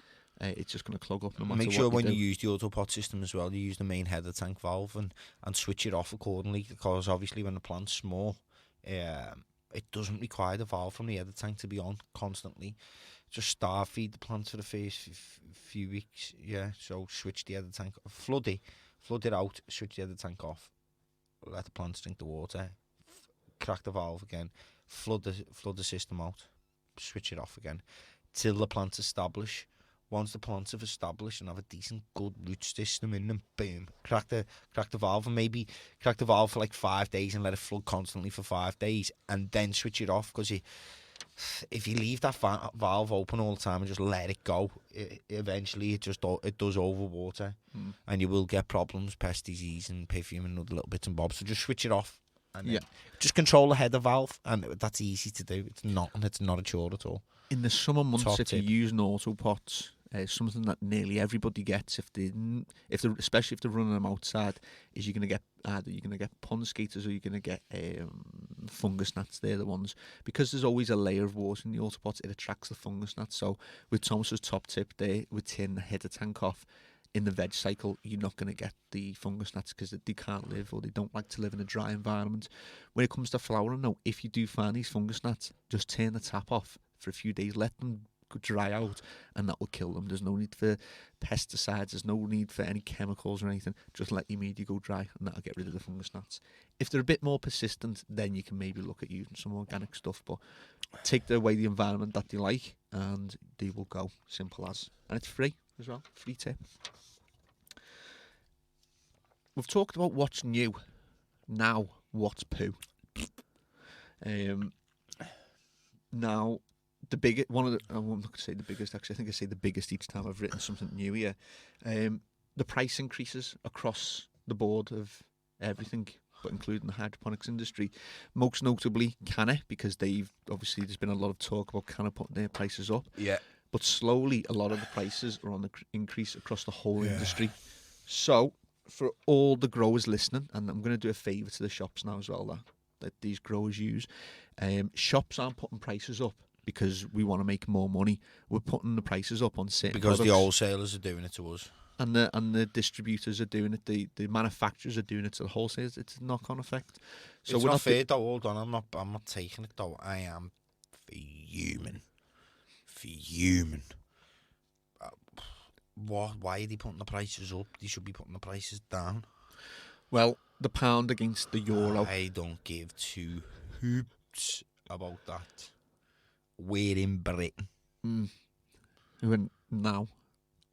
It's just going to clog up no matter what. Make sure when do. you use the AutoPot system as well, you use the main header tank valve and switch it off accordingly, because obviously when the plant's small, it doesn't require the valve from the header tank to be on constantly. Just starve feed the plant for the first few weeks. Yeah, so switch the header tank, flood it out, switch the header tank off, let the plants drink the water, crack the valve again, flood the system out, switch it off again, till the plants establish. Once the plants have established and have a decent, good root system in them, boom, crack the valve, and maybe crack the valve for like 5 days and let it flood constantly for 5 days, and then switch it off, because if you leave that valve open all the time and just let it go, eventually it does overwater, and you will get problems, pest disease and perfume and other little bits and bobs. So just switch it off, and just control the header valve, and that's easy to do. It's not a chore at all. In the summer months, Top if tip. you use an AutoPot, something that nearly everybody gets, especially if they're running them outside, is you're going to get pond skaters, or you're going to get fungus gnats. They're the ones, because there's always a layer of water in the AutoPot. It attracts the fungus gnats. So with Thomas's top tip there, with turning the header tank off in the veg cycle, you're not going to get the fungus gnats, because they can't live, or they don't like to live in a dry environment. When it comes to flowering, though, if you do find these fungus gnats, just turn the tap off for a few days, let them dry out, and that will kill them. There's no need for pesticides, there's no need for any chemicals or anything. Just let your media go dry, and that'll get rid of the fungus gnats. If they're a bit more persistent, then you can maybe look at using some organic stuff, but take away the environment that they like and they will go. Simple as. And it's free as well. Free tip. We've talked about what's new. Now what's poo? Now the biggest, I'm not going to say the biggest, actually. I think I say the biggest each time I've written something new here. The price increases across the board of everything, but including the hydroponics industry. Most notably CANNA, because there's been a lot of talk about CANNA putting their prices up. Yeah. But slowly, a lot of the prices are on the increase across the whole industry. So, for all the growers listening, and I'm going to do a favour to the shops now as well that these growers use, shops aren't putting prices up because we want to make more money. We're putting the prices up on certain because products. the wholesalers are doing it to us, and the distributors are doing it. The manufacturers are doing it to the wholesalers. It's a knock-on effect. So it's we're not fair though. Hold on, I'm not taking it though. I am fuming. Why are they putting the prices up? They should be putting the prices down. Well, the pound against the euro. I don't give two hoops about that. We're in Britain. We're now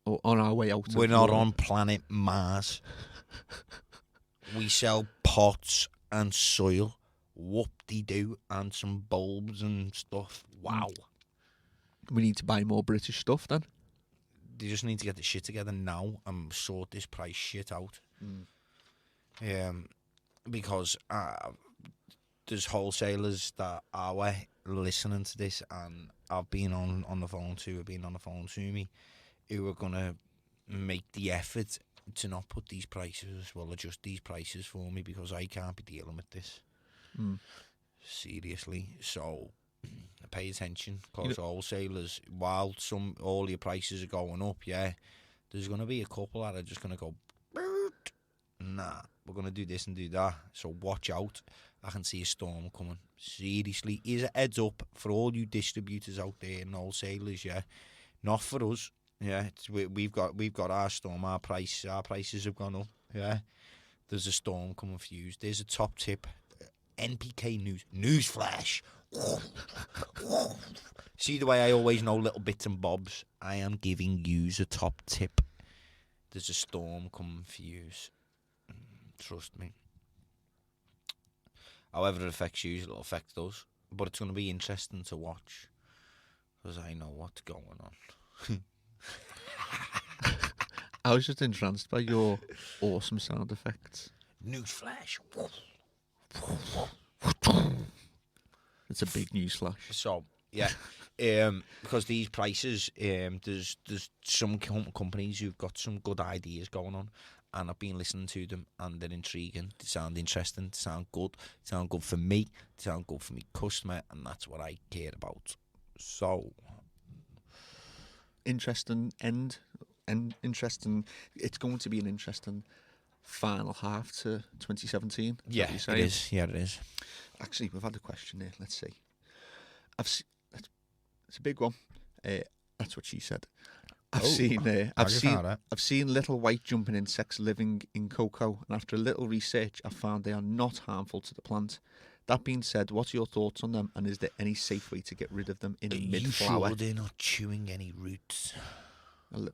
on our way out. We're not on planet Mars. We sell pots and soil, whoop-de-doo, and some bulbs and stuff. Wow. We need to buy more British stuff then. They just need to get the shit together now and sort this price shit out. Because there's wholesalers that are listening to this, and I've been on the phone to me, who are gonna make the effort to not put these prices, adjust these prices for me, because I can't be dealing with this. Seriously. So pay attention, because wholesalers, while all your prices are going up, there's going to be a couple that are just going to go, nah, we're going to do this and do that. So watch out. I can see a storm coming. Seriously. Here's a heads up for all you distributors out there and wholesalers, not for us. We've got our storm, our prices have gone up. There's a storm coming for you. There's a top tip. NPK newsflash. See the way I always know little bits and bobs? I am giving yous a top tip. There's a storm coming for yous. Trust me. However it affects you, it'll affect us. But it's going to be interesting to watch, because I know what's going on. I was just entranced by your awesome sound effects. Newsflash. It's a big news flash. So because these prices, there's some companies who've got some good ideas going on, and I've been listening to them, and they're intriguing. They sound interesting. They sound good. They sound good for me. They sound good for me customer, and that's what I care about. So interesting end, and interesting. It's going to be an interesting final half to 2017. Yeah, it is. Yeah, it is. Actually, we've had a question here. Let's see. It's a big one. That's what she said. I've seen little white jumping insects living in cocoa, and after a little research, I found they are not harmful to the plant. That being said, what are your thoughts on them, and is there any safe way to get rid of them in mid-flower? Sure they're not chewing any roots?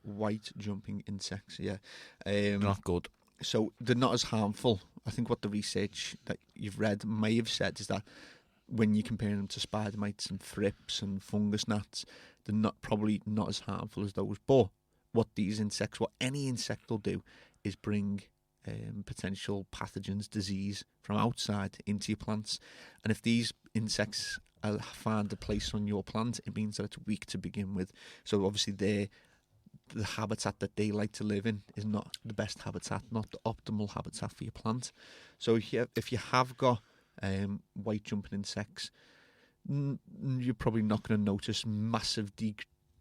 White jumping insects, yeah. Not good. So they're not as harmful. I think what the research that you've read may have said is that when you're comparing them to spider mites and thrips and fungus gnats, they're probably not as harmful as those. But what any insect will do is bring potential pathogens, disease from outside into your plants. And if these insects find a place on your plant, it means that it's weak to begin with. So obviously the habitat that they like to live in is not the best habitat, not the optimal habitat for your plant. So if you have got white jumping insects, you're probably not going to notice massive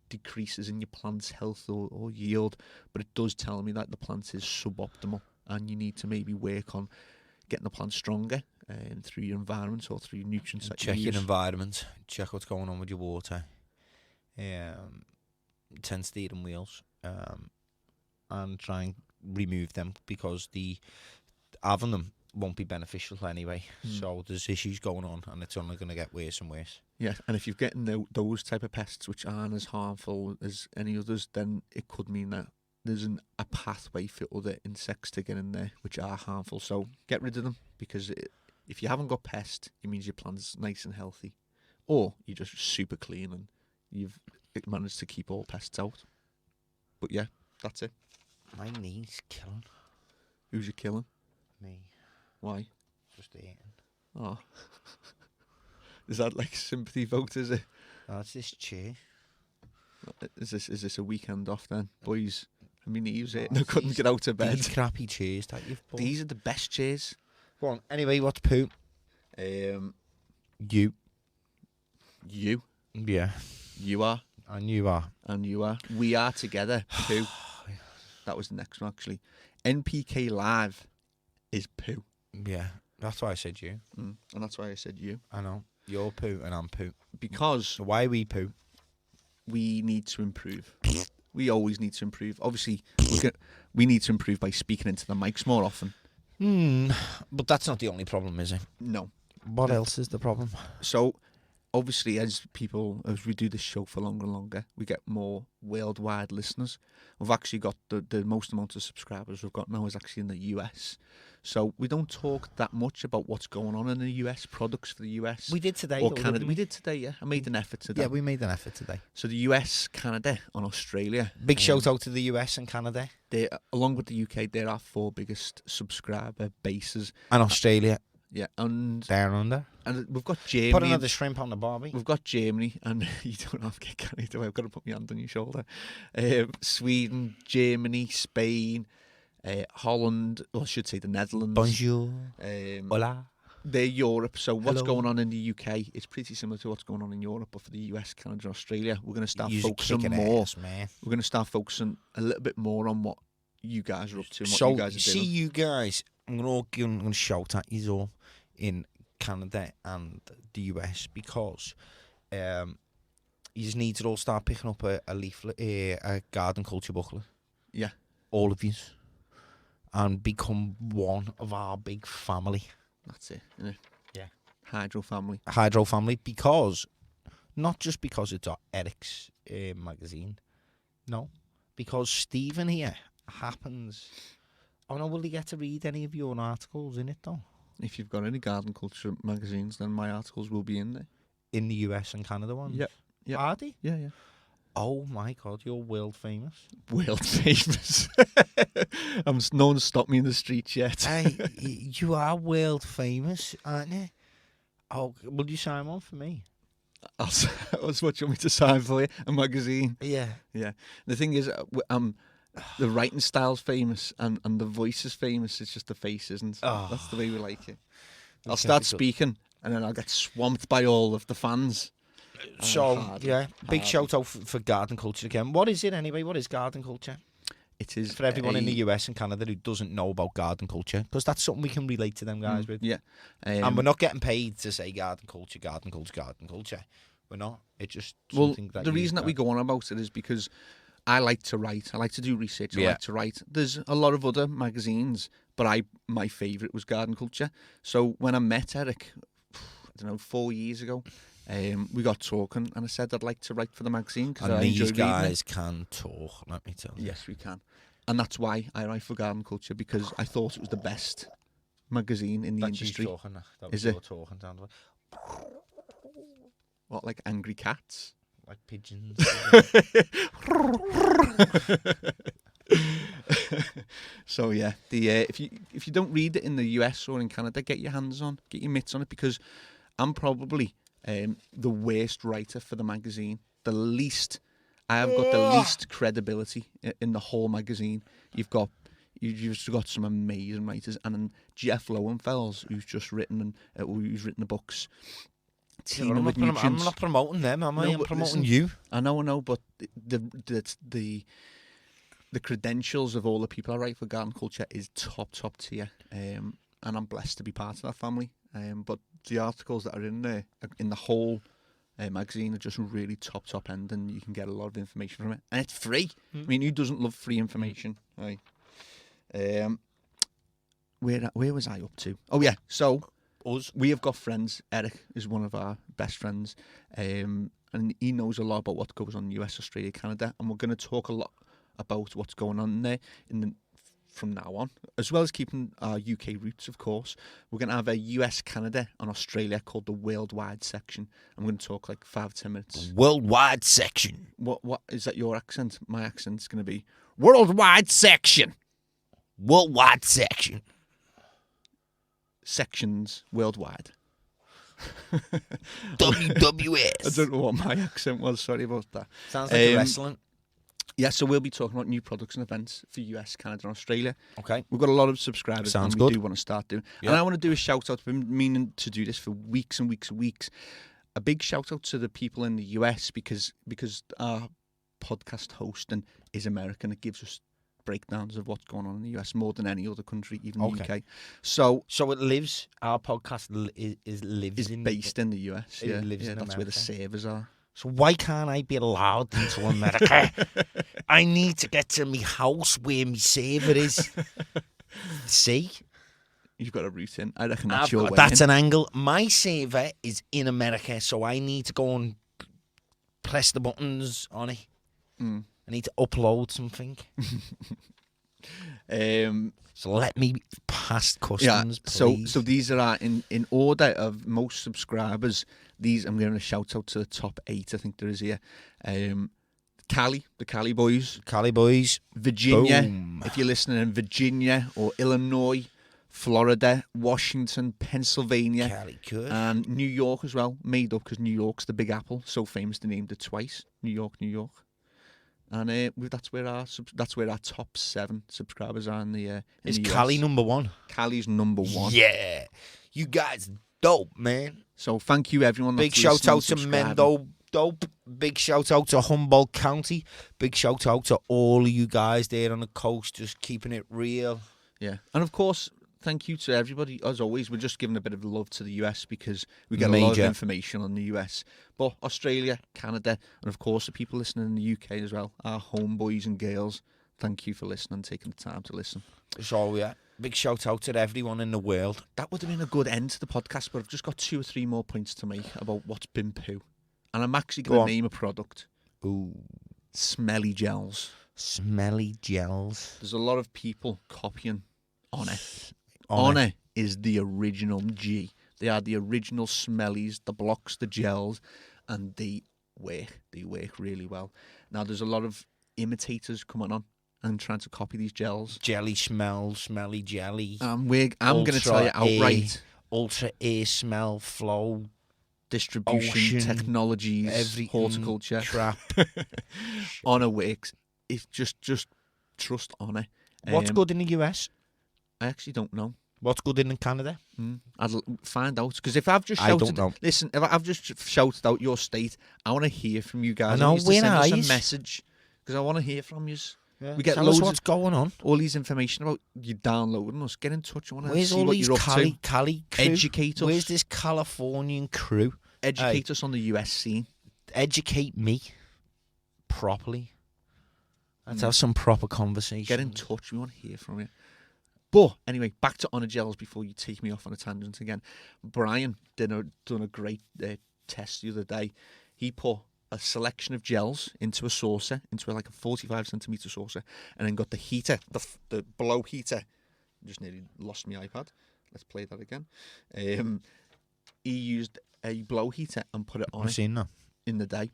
decreases in your plant's health or yield, but it does tell me that the plant is suboptimal, and you need to maybe work on getting the plant stronger through your environment or through your nutrients. Check your environment, check what's going on with your water. Tend steering wheels, and try and remove them, because having them won't be beneficial anyway. So there's issues going on, and it's only going to get worse and worse. Yeah, and if you're getting those type of pests which aren't as harmful as any others, then it could mean that there's a pathway for other insects to get in there which are harmful. So get rid of them, because if you haven't got pests, it means your plant's nice and healthy, or you're just super clean and you've managed to keep all pests out. But yeah, that's it. My knee's killing. Who's you killing? Me. Why? Just eating. Oh. Is that like sympathy vote, is it? Oh, it's this chair. Is this a weekend off then? Boys, I mean, Eve's it. I couldn't get out of bed. These crappy chairs that you've bought. These are the best chairs. Go on. Anyway, what's poo? You. Yeah. You are. And you are. And you are. We are together, poo. That was the next one, actually. NPK Live is poo. Yeah, that's why I said you. And that's why I said you. I know. You're poo and I'm poo. Because... So why are we poo? We need to improve. We always need to improve. Obviously, we need to improve by speaking into the mics more often. But that's not the only problem, is it? No. What else is the problem? So, obviously, as we do this show for longer and longer, we get more worldwide listeners. We've actually got the most amount of subscribers we've got now is actually in the US. So we don't talk that much about what's going on in the US, products for the US. We did today. Or though, Canada. didn't We did today, yeah. I made an effort today. Yeah, we made an effort today. So the US, Canada, and Australia. Big shout out to the US and Canada. They, along with the UK, they're our 4 biggest subscriber bases. And Australia. Yeah, and Down under. And we've got Germany. Put another shrimp on the barbie. We've got Germany, and you don't have to get carried away. I've got to put my hand on your shoulder. Sweden, Germany, Spain, Holland, or I should say the Netherlands. Bonjour. Hola. They're Europe, so what's Hello. going on in the UK is pretty similar to what's going on in Europe, but for the US, Canada, and Australia, we're going to start You're focusing kicking more. ass, man. We're going to start focusing a little bit more on what you guys are up to and what So, you guys are doing. you guys, I'm going to shout at you all in Canada and the US because you just need to all start picking up a leaflet, a garden culture booklet. Yeah. All of you. And become one of our big family. That's it, isn't it? Yeah. Hydro family. Hydro family, because, not just because it's Eric's magazine, no, because Stephen here happens. Oh no, will he get to read any of your articles in it though? If you've got any garden culture magazines, then my articles will be in there. In the US and Canada ones? Yep. Yep. Are they? Yeah, yeah. Oh my God, you're world famous. World famous. No one's stopped me in the streets yet. Hey, you are world famous, aren't you? Oh, will you sign one for me? That's what you want me to sign for you? A magazine? Yeah. Yeah. The thing is, the writing style's famous and the voice is famous. It's just the face isn't. Oh. That's the way we like it. I'll Okay, start good. speaking and then I'll get swamped by all of the fans. So, Hardly. yeah, big Hardly. shout out for garden culture again. What is it anyway? What is garden culture? It is For everyone in the US and Canada who doesn't know about garden culture, because that's something we can relate to them guys with. Yeah. And we're not getting paid to say garden culture, garden culture, garden culture. We're not. It's just Well, something that the reason that we go on about it is because I like to write. I like to do research. I like to write. There's a lot of other magazines, but my favourite was Garden Culture. So when I met Eric, I don't know, 4 years ago, we got talking, and I said I'd like to write for the magazine because And I enjoy these reading it. guys can talk, let me tell you. Yes, we can. And that's why I write for Garden Culture, because I thought it was the best magazine in the That's industry. you talking. That Is was it? your talking down the way. What, like angry cats? Like pigeons. So yeah, if you don't read it in the US or in Canada, get your mitts on it, because I'm probably the worst writer for the magazine. I have got the least credibility in the whole magazine. You've just got some amazing writers, and then Jeff Lowenfels, who's just written the books. I'm not promoting them, am I? No, I'm but promoting listen, you. I know, but the credentials of all the people I write for Garden Culture is top tier, and I'm blessed to be part of that family. But the articles that are in there, in the whole magazine, are just really top end, and you can get a lot of information from it, and it's free. I mean, who doesn't love free information? Right. Where was I up to? Oh yeah, so we have got friends. Eric is one of our best friends, and he knows a lot about what goes on in the US, Australia, Canada, and we're going to talk a lot about what's going on there from now on, as well as keeping our UK roots, of course. We're going to have a US, Canada, and Australia called the Worldwide section. I'm going to talk like 5-10 minutes. Worldwide section. What is that? Your accent? My accent's going to be Worldwide section. Worldwide section. Sections worldwide. WWS. I don't know what my accent was. Sorry about that. Sounds like wrestling. Yeah, so we'll be talking about new products and events for US, Canada, and Australia. Okay. We've got a lot of subscribers. Sounds and we good. do want to start doing. Yep. And I want to do a shout out. I've been meaning to do this for weeks and weeks and weeks. A big shout out to the people in the US because our podcast hosting is American. It gives us breakdowns of what's going on in the US more than any other country, even the UK. So it lives. Our podcast lives in based in the US. It Yeah, lives in that's where the America. servers are. So why can't I be allowed into America? I need to get to my house where my server is. See? You've got a route in. I reckon that's I've your got, way that's in. an angle. My saver is in America, so I need to go and press the buttons on it. Mm. I need to upload something. So let me past customs, please. So these are in order of most subscribers. These I'm giving a shout out to the top 8. I think there is here. Cali, the Cali boys, Cali boys, Virginia. boom. If you're listening in Virginia or Illinois, Florida, Washington, Pennsylvania, Cali, good. and New York as well. Made up because New York's the Big Apple, so famous they named it twice. New York, New York. And that's where our top 7 subscribers are in the Is in the Cali US. number 1? Cali's number 1. Yeah, you guys dope, man. So thank you everyone. Big that's shout listening, out to subscribing. Mendo Dope. Big shout out to Humboldt County. Big shout out to all of you guys there on the coast, just keeping it real. Yeah, and of course, thank you to everybody. As always, we're just giving a bit of love to the US because we get a lot of Major. information on the US. But Australia, Canada, and of course the people listening in the UK as well, our homeboys and girls. Thank you for listening, taking the time to listen. So yeah, big shout out to everyone in the world. That would have been a good end to the podcast, but I've just got 2 or 3 more points to make about what's been poo. And I'm actually Go going on. to name a product. Ooh, Smelly gels. smelly gels. There's a lot of people copying Honor. Honor is the original G. They are the original smellies, the blocks, the gels, and they work. They work really well. Now, there's a lot of imitators coming on and trying to copy these gels. Jelly smell, smelly jelly. I'm going to tell you outright. Ultra air smell flow. Distribution, Ocean, technologies, everything horticulture. crap. Honor works. It's just trust Honor. What's good in the US? I actually don't know. What's good in Canada? Find out, because if I've just I shouted, don't know. listen, if I've just shouted out your state, I want to hear from you guys. I know, want you to where send are us yous? a message, because I want to hear from you. Yeah. We get Tell loads us what's going on. all these information about you downloading us. Get in touch. I want to Where's see all what these you're up to. Cali crew? Educate us. Where's this Californian crew? Educate us on the US scene. Educate me properly. Let's have some proper conversation. Get in touch. We want to hear from you. But anyway, back to Honor Gels before you take me off on a tangent again. Brian done a great test the other day. He put a selection of gels into a saucer, into like a 45 centimetre saucer, and then got the heater, the blow heater. Just nearly lost my iPad. Let's play that again. He used a blow heater and put it on I've seen that. in the day.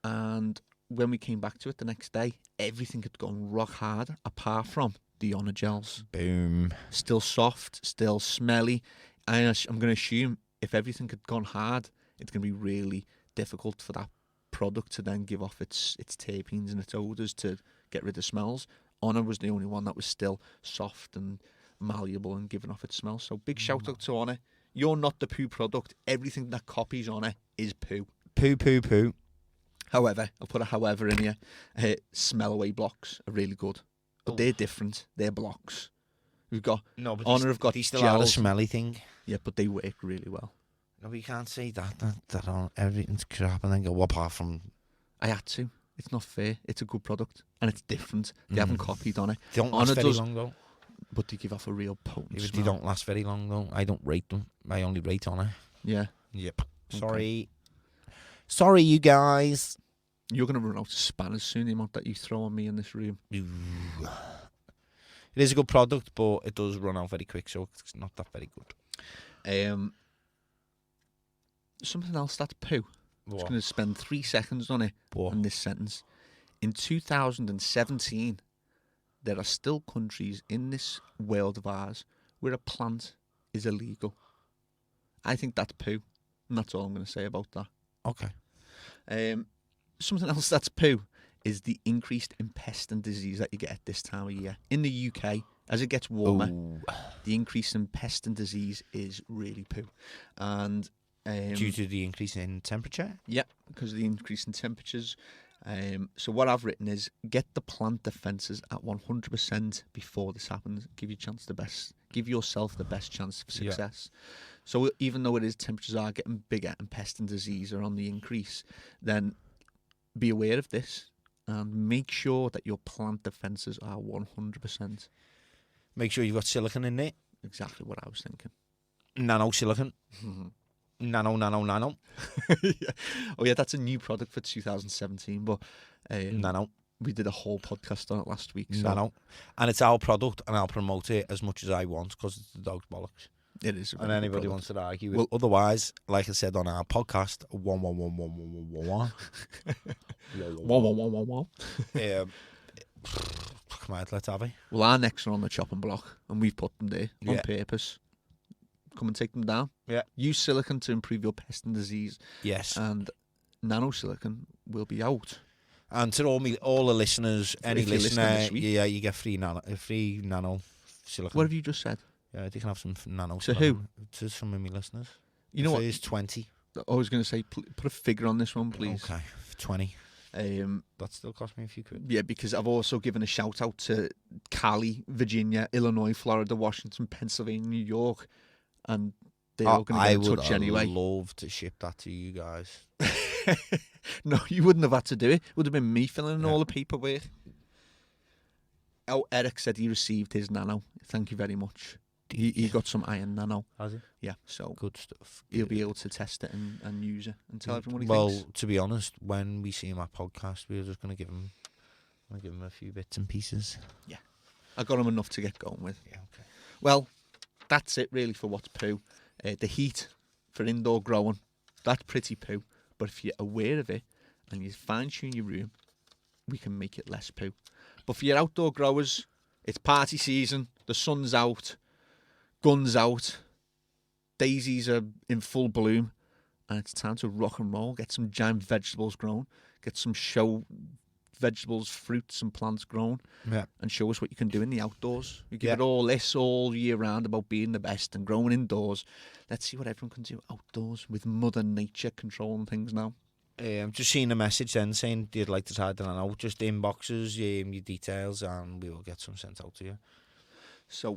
And when we came back to it the next day, everything had gone rock hard apart from the Honor Gels. Boom. Still soft, still smelly. I'm going to assume if everything had gone hard, it's going to be really difficult for that product to then give off its terpenes and its odours to get rid of smells. Honor was the only one that was still soft and malleable and giving off its smell. So big shout out to Honor. You're not the poo product. Everything that copies Honor is poo. Poo, poo, poo. However, I'll put a however in here. Smell away blocks are really good. But they're different. They're blocks. We've got No, but Honor have got they still have a gels. smelly thing. Yeah, but they work really well. No, we can't say that on everything's crap and then go apart from. I had to. It's not fair. It's a good product and it's different. They haven't copied on it, They don't Honor last very does- long though. but they give off a real potent They smell. don't last very long though. I don't rate them. I only rate on it. Yeah, Yep. Sorry, you guys. you're gonna run out of spanners soon. The amount that you throw on me in this room. It is a good product, but it does run out very quick, so it's not that very good. Something else that's poo. I'm just What? gonna spend 3 seconds on it. What? In this sentence. In 2017, there are still countries in this world of ours where a plant is illegal. I think that's poo, and that's all I'm going to say about that. Okay. Something else that's poo is the increase in pest and disease that you get at this time of year. In the UK, as it gets warmer, the increase in pest and disease is really poo. And Due to the increase in temperature? yeah, because of the increase in temperatures. So what I've written is get the plant defences at 100% before this happens. Give yourself the best chance of success. So even though temperatures are getting bigger and pest and disease are on the increase, then be aware of this and make sure that your plant defences are 100%. Make sure you've got silicon in it. exactly what I was thinking. Nano silicon. Nano. Yeah. Oh yeah, that's a new product for 2017. But Nano. we did a whole podcast on it last week. So Nano. And it's our product, and I'll promote it as much as I want because it's the dog's bollocks. it is. A And very good anybody product. wants to argue with Well- otherwise, like I said on our podcast, 1111111. Wow. Come on, let's have it. Well, our necks are on the chopping block, and we've put them there on Yeah. purpose. Come and take them down. Yeah. Use silicon to improve your pest and disease, Yes. and nanosilicon will be out. And to all the listeners, any If you're listening listener, this week. yeah, you get free nano silicon. What have you just said? Yeah, they can have some nano. To silicon. To some of my listeners. You know what? It's 20. I was going to say, put a figure on this one, please. Okay, 20. Um, That still cost me a few quid. yeah, because I've also given a shout out to Cali, Virginia, Illinois, Florida, Washington, Pennsylvania, New York, and they're all going to get in touch anyway. Love to ship that to you guys. No, you wouldn't have had to do it. It would have been me filling in Yeah. all the paperwork. Oh, Eric said he received his nano. Thank you very much. He got some iron nano. Has he? Yeah, so Good stuff. he'll be able to test it and use it and tell everyone what he Well, thinks. to be honest, when we see him at podcast, we're just going to give him a few bits and pieces. I got him enough to get going with. Yeah, okay. Well, that's it really for what's poo. The heat for indoor growing, that's pretty poo. But if you're aware of it and you fine tune your room, we can make it less poo. But for your outdoor growers, it's party season, the sun's out, guns out, daisies are in full bloom, and it's time to rock and roll, get some giant vegetables grown, get some show vegetables, fruits and plants grown, Yeah. and show us what you can do in the outdoors. We give Yeah. it all this all year round about being the best and growing indoors. Let's see what everyone can do outdoors with Mother Nature controlling things now. Just seeing a message then saying you'd like to try that out. Just inboxes, your details, and we will get some sent out to you. So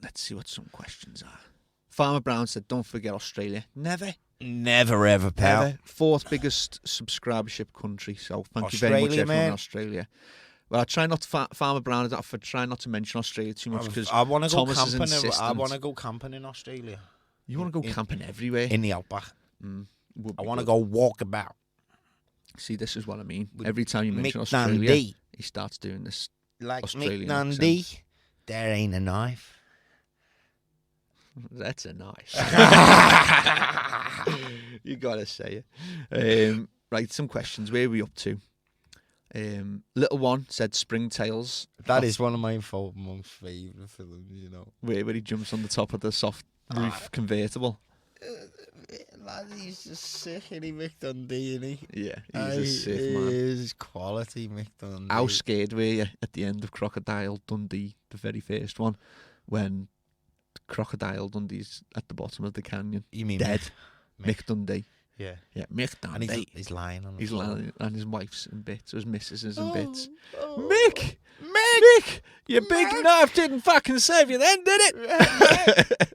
let's see what some questions are. Farmer Brown said, don't forget Australia. Never. Never ever, pal. Ever. Fourth biggest subscribership country. So thank you very much, Australia, everyone in man. Australia. Well, I try not to Farmer Brown. I try not to mention Australia too much because I want to go Thomas is camping. I insistent. want to go camping in Australia. You want to go camping everywhere. In the outback. Would I be want to good. go walk about. See, this is what I mean. With Every time you mention Mick Australia, Dundee. he starts doing this. Like Australian Mick Dundee. There ain't a knife. That's a nice. You gotta say it. Right, some questions. Where are we up to? Little one said Springtails. That is one of my most favourite films, you know. Where he jumps on the top of the soft roof convertible. Lad, he's just sick, and he Mick Dundee, isn't he? Yeah, he's a sick man. Is quality Mick Dundee. How scared were you at the end of Crocodile Dundee, the very first one, when Crocodile Dundee's at the bottom of the canyon, You mean dead? Mick? Mick Dundee. Yeah. Yeah, Mick And Dundee. he's lying on the He's floor. lying, and his wife's in bits, or his missus is in bits. Oh. Mick! Mick! Your big knife didn't fucking save you then, did it?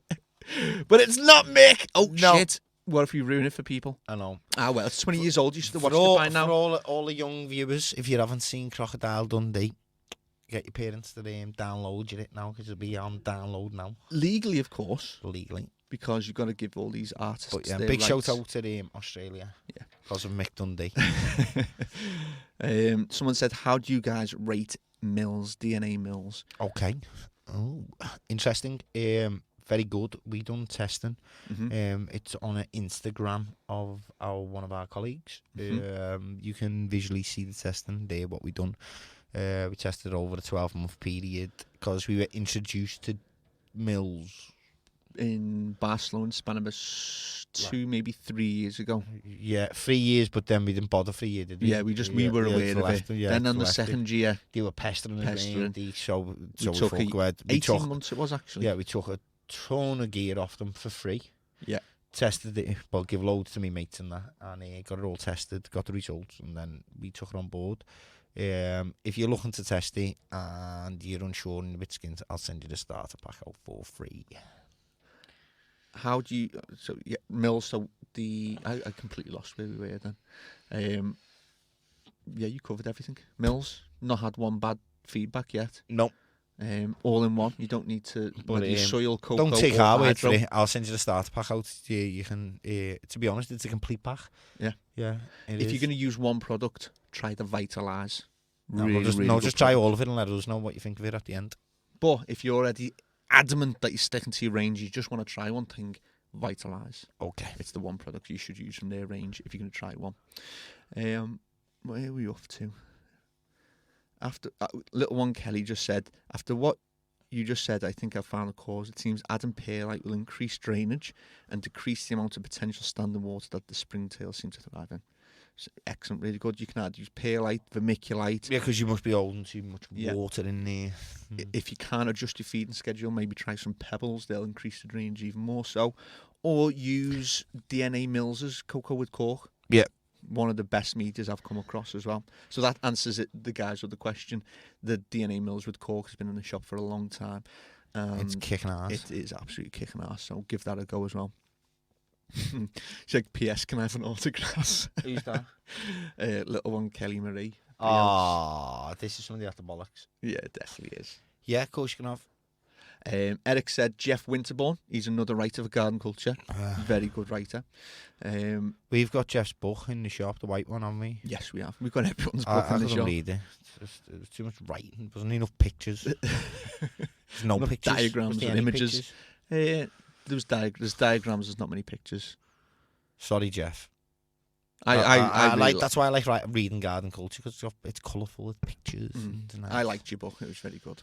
But it's not Mick! Oh, No. shit. What if you ruin it for people? I know. Ah, well, it's 20 years old. You should have For watched it by now. all the young viewers, if you haven't seen Crocodile Dundee, get your parents to download it now, because it'll be on download now, Legally, of course, legally. because you've got to give all these artists But yeah, their big rights. shout out to Australia. Yeah. Because of Mick Dundee. Someone said, how do you guys rate mills, DNA mills? Okay. Oh, interesting. Very good. We done testing. Mm-hmm. It's on an Instagram of one of our colleagues. Mhm. You can visually see the testing there, what we done. We tested over a 12-month period because we were introduced to mills. In Barcelona, span of 2, maybe 3 years ago. Yeah, 3 years, but then we didn't bother for a year, did we? Yeah, we were aware of it. Yeah, Then to on the left it. second year, They were pestering us, Pestering. so we we took fuck a- with. We 18 took, months it was actually. yeah, we took a ton of gear off them for free. Yeah. Tested it, well, give loads to me mates and that, and got it all tested, got the results, and then we took it on board. If you're looking to test it and you're unsure and a bit skint, I'll send you the starter pack out for free. How do you? So yeah, mills. So I completely lost where we were then. Yeah, you covered everything. Mills, not had one bad feedback yet. No, all in one. You don't need to. But, But soil, cocoa, don't take or our word for hydro. it. I'll send you the starter pack out. You can. To be honest, it's a complete pack. Yeah. Yeah. If you're going to use one product, try the Vitalize. No, Really, just, really no, good just try product. all of it and let us know what you think of it at the end. But if you're already adamant that you're sticking to your range, you just want to try one thing, Vitalize. Okay. It's the one product you should use from their range if you're going to try one. Where are we off to? After little one Kelly just said, after what you just said, I think I've found a cause. It seems adding perlite will increase drainage and decrease the amount of potential standing water that the springtails seem to thrive in. So excellent, really good. You can use perlite, vermiculite. Yeah, because you must be holding too much Yeah. water in there. If you can't adjust your feeding schedule, maybe try some pebbles. They'll increase the drainage even more so. Or use DNA Mills's cocoa with cork. Yeah. One of the best meters I've come across as well. So that answers it. The guys with the question. The DNA Mills with cork has been in the shop for a long time. It's kicking ass. It is absolutely kicking ass. So give that a go as well. She's like, P.S. Can I have an autograph? Who's that? Little one Kelly Marie. This is somebody after bollocks. Yeah, it definitely is. Yeah, of course you can have. Eric said Jeff Winterbourne. He's another writer for Garden Culture. Very good writer. We've got Jeff's book in the shop, the white one, haven't we? Yes, we have. We've got everyone's book I in the couldn't shop. read it. There was too much writing. There wasn't enough pictures. There's no Enough pictures. diagrams Was there and any images. pictures? There's diagrams. There's not many pictures. Sorry, Jeff. I really like. That's why I like reading Garden Culture, because it's colourful with pictures. And nice. I liked your book. It was very good.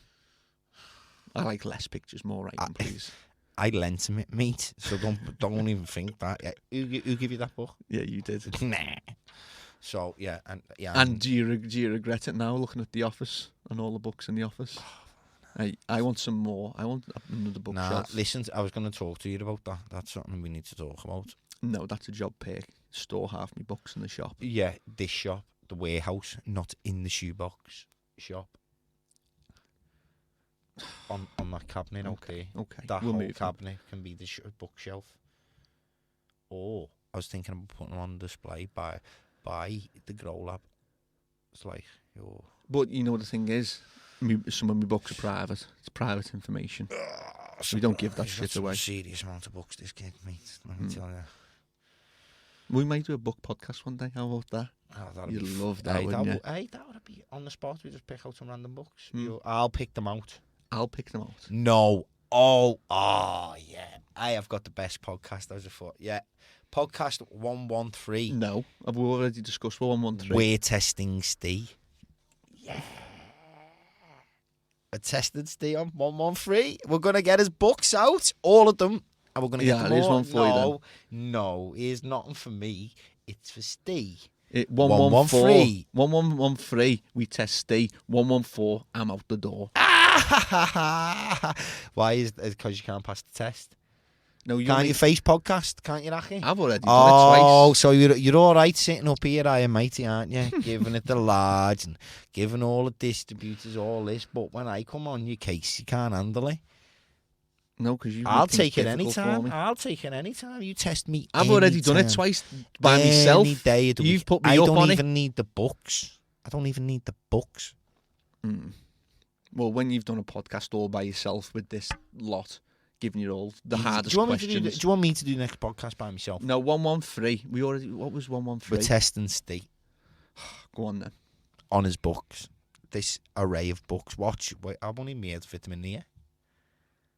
I like less pictures, more writing, please. I lent him it, mate. So don't even think that. Yeah, who give you that book? Yeah, you did. Nah. So yeah, And do you regret it now, looking at The Office and all the books in The Office? I want some more. I want another bookshelf. Listen, I was going to talk to you about that. That's something we need to talk about. No, that's a job perk. Store half my books in the shop. Yeah, this shop, the warehouse, not in the shoebox shop. On that cabinet, okay. That we'll whole move cabinet can be the bookshelf. Or I was thinking about putting them on display by the Grow Lab. It's like, yo. But you know the thing is, some of my books are private. It's private information. We don't give that shit away. Serious amount of books this kid, mate. Let me tell you. We might do a book podcast one day. How about that? Oh, You'd love that, wouldn't you? That would be on the spot. We just pick out some random books. I'll pick them out. I'll pick them out. No. Oh, yeah. I have got the best podcast. I was thought. Yeah. Podcast 113. No, I've already discussed 113. We're testing Steve. Yeah. We're testing Steve on 113. We're going to get his books out. All of them. And we're going to get them there's all. one for you then. No, here's nothing for me. It's for Steve. 113. 1113. We test Steve. 114. I'm out the door. Why is it? Because you can't pass the test. No, Can't you face podcast? Can't you, Raki? I've already done it twice. So you're all right sitting up here, matey, aren't you? Giving it the large and giving all the distributors all this. But when I come on your case, you can't handle it. No, because you. I'll take it anytime. I'll take it anytime. You test me. I've already done it twice by myself. Any day of the You've week. put me up on it. I don't even need the books. I don't even need the books. Well, when you've done a podcast all by yourself with this lot, giving you all the hardest do questions. you want me to do the next podcast by myself? No, 113. We already. What was 113? We're testing Steve. Go on then. On his books. This array of books. Watch. Wait, I've only made fit them in here.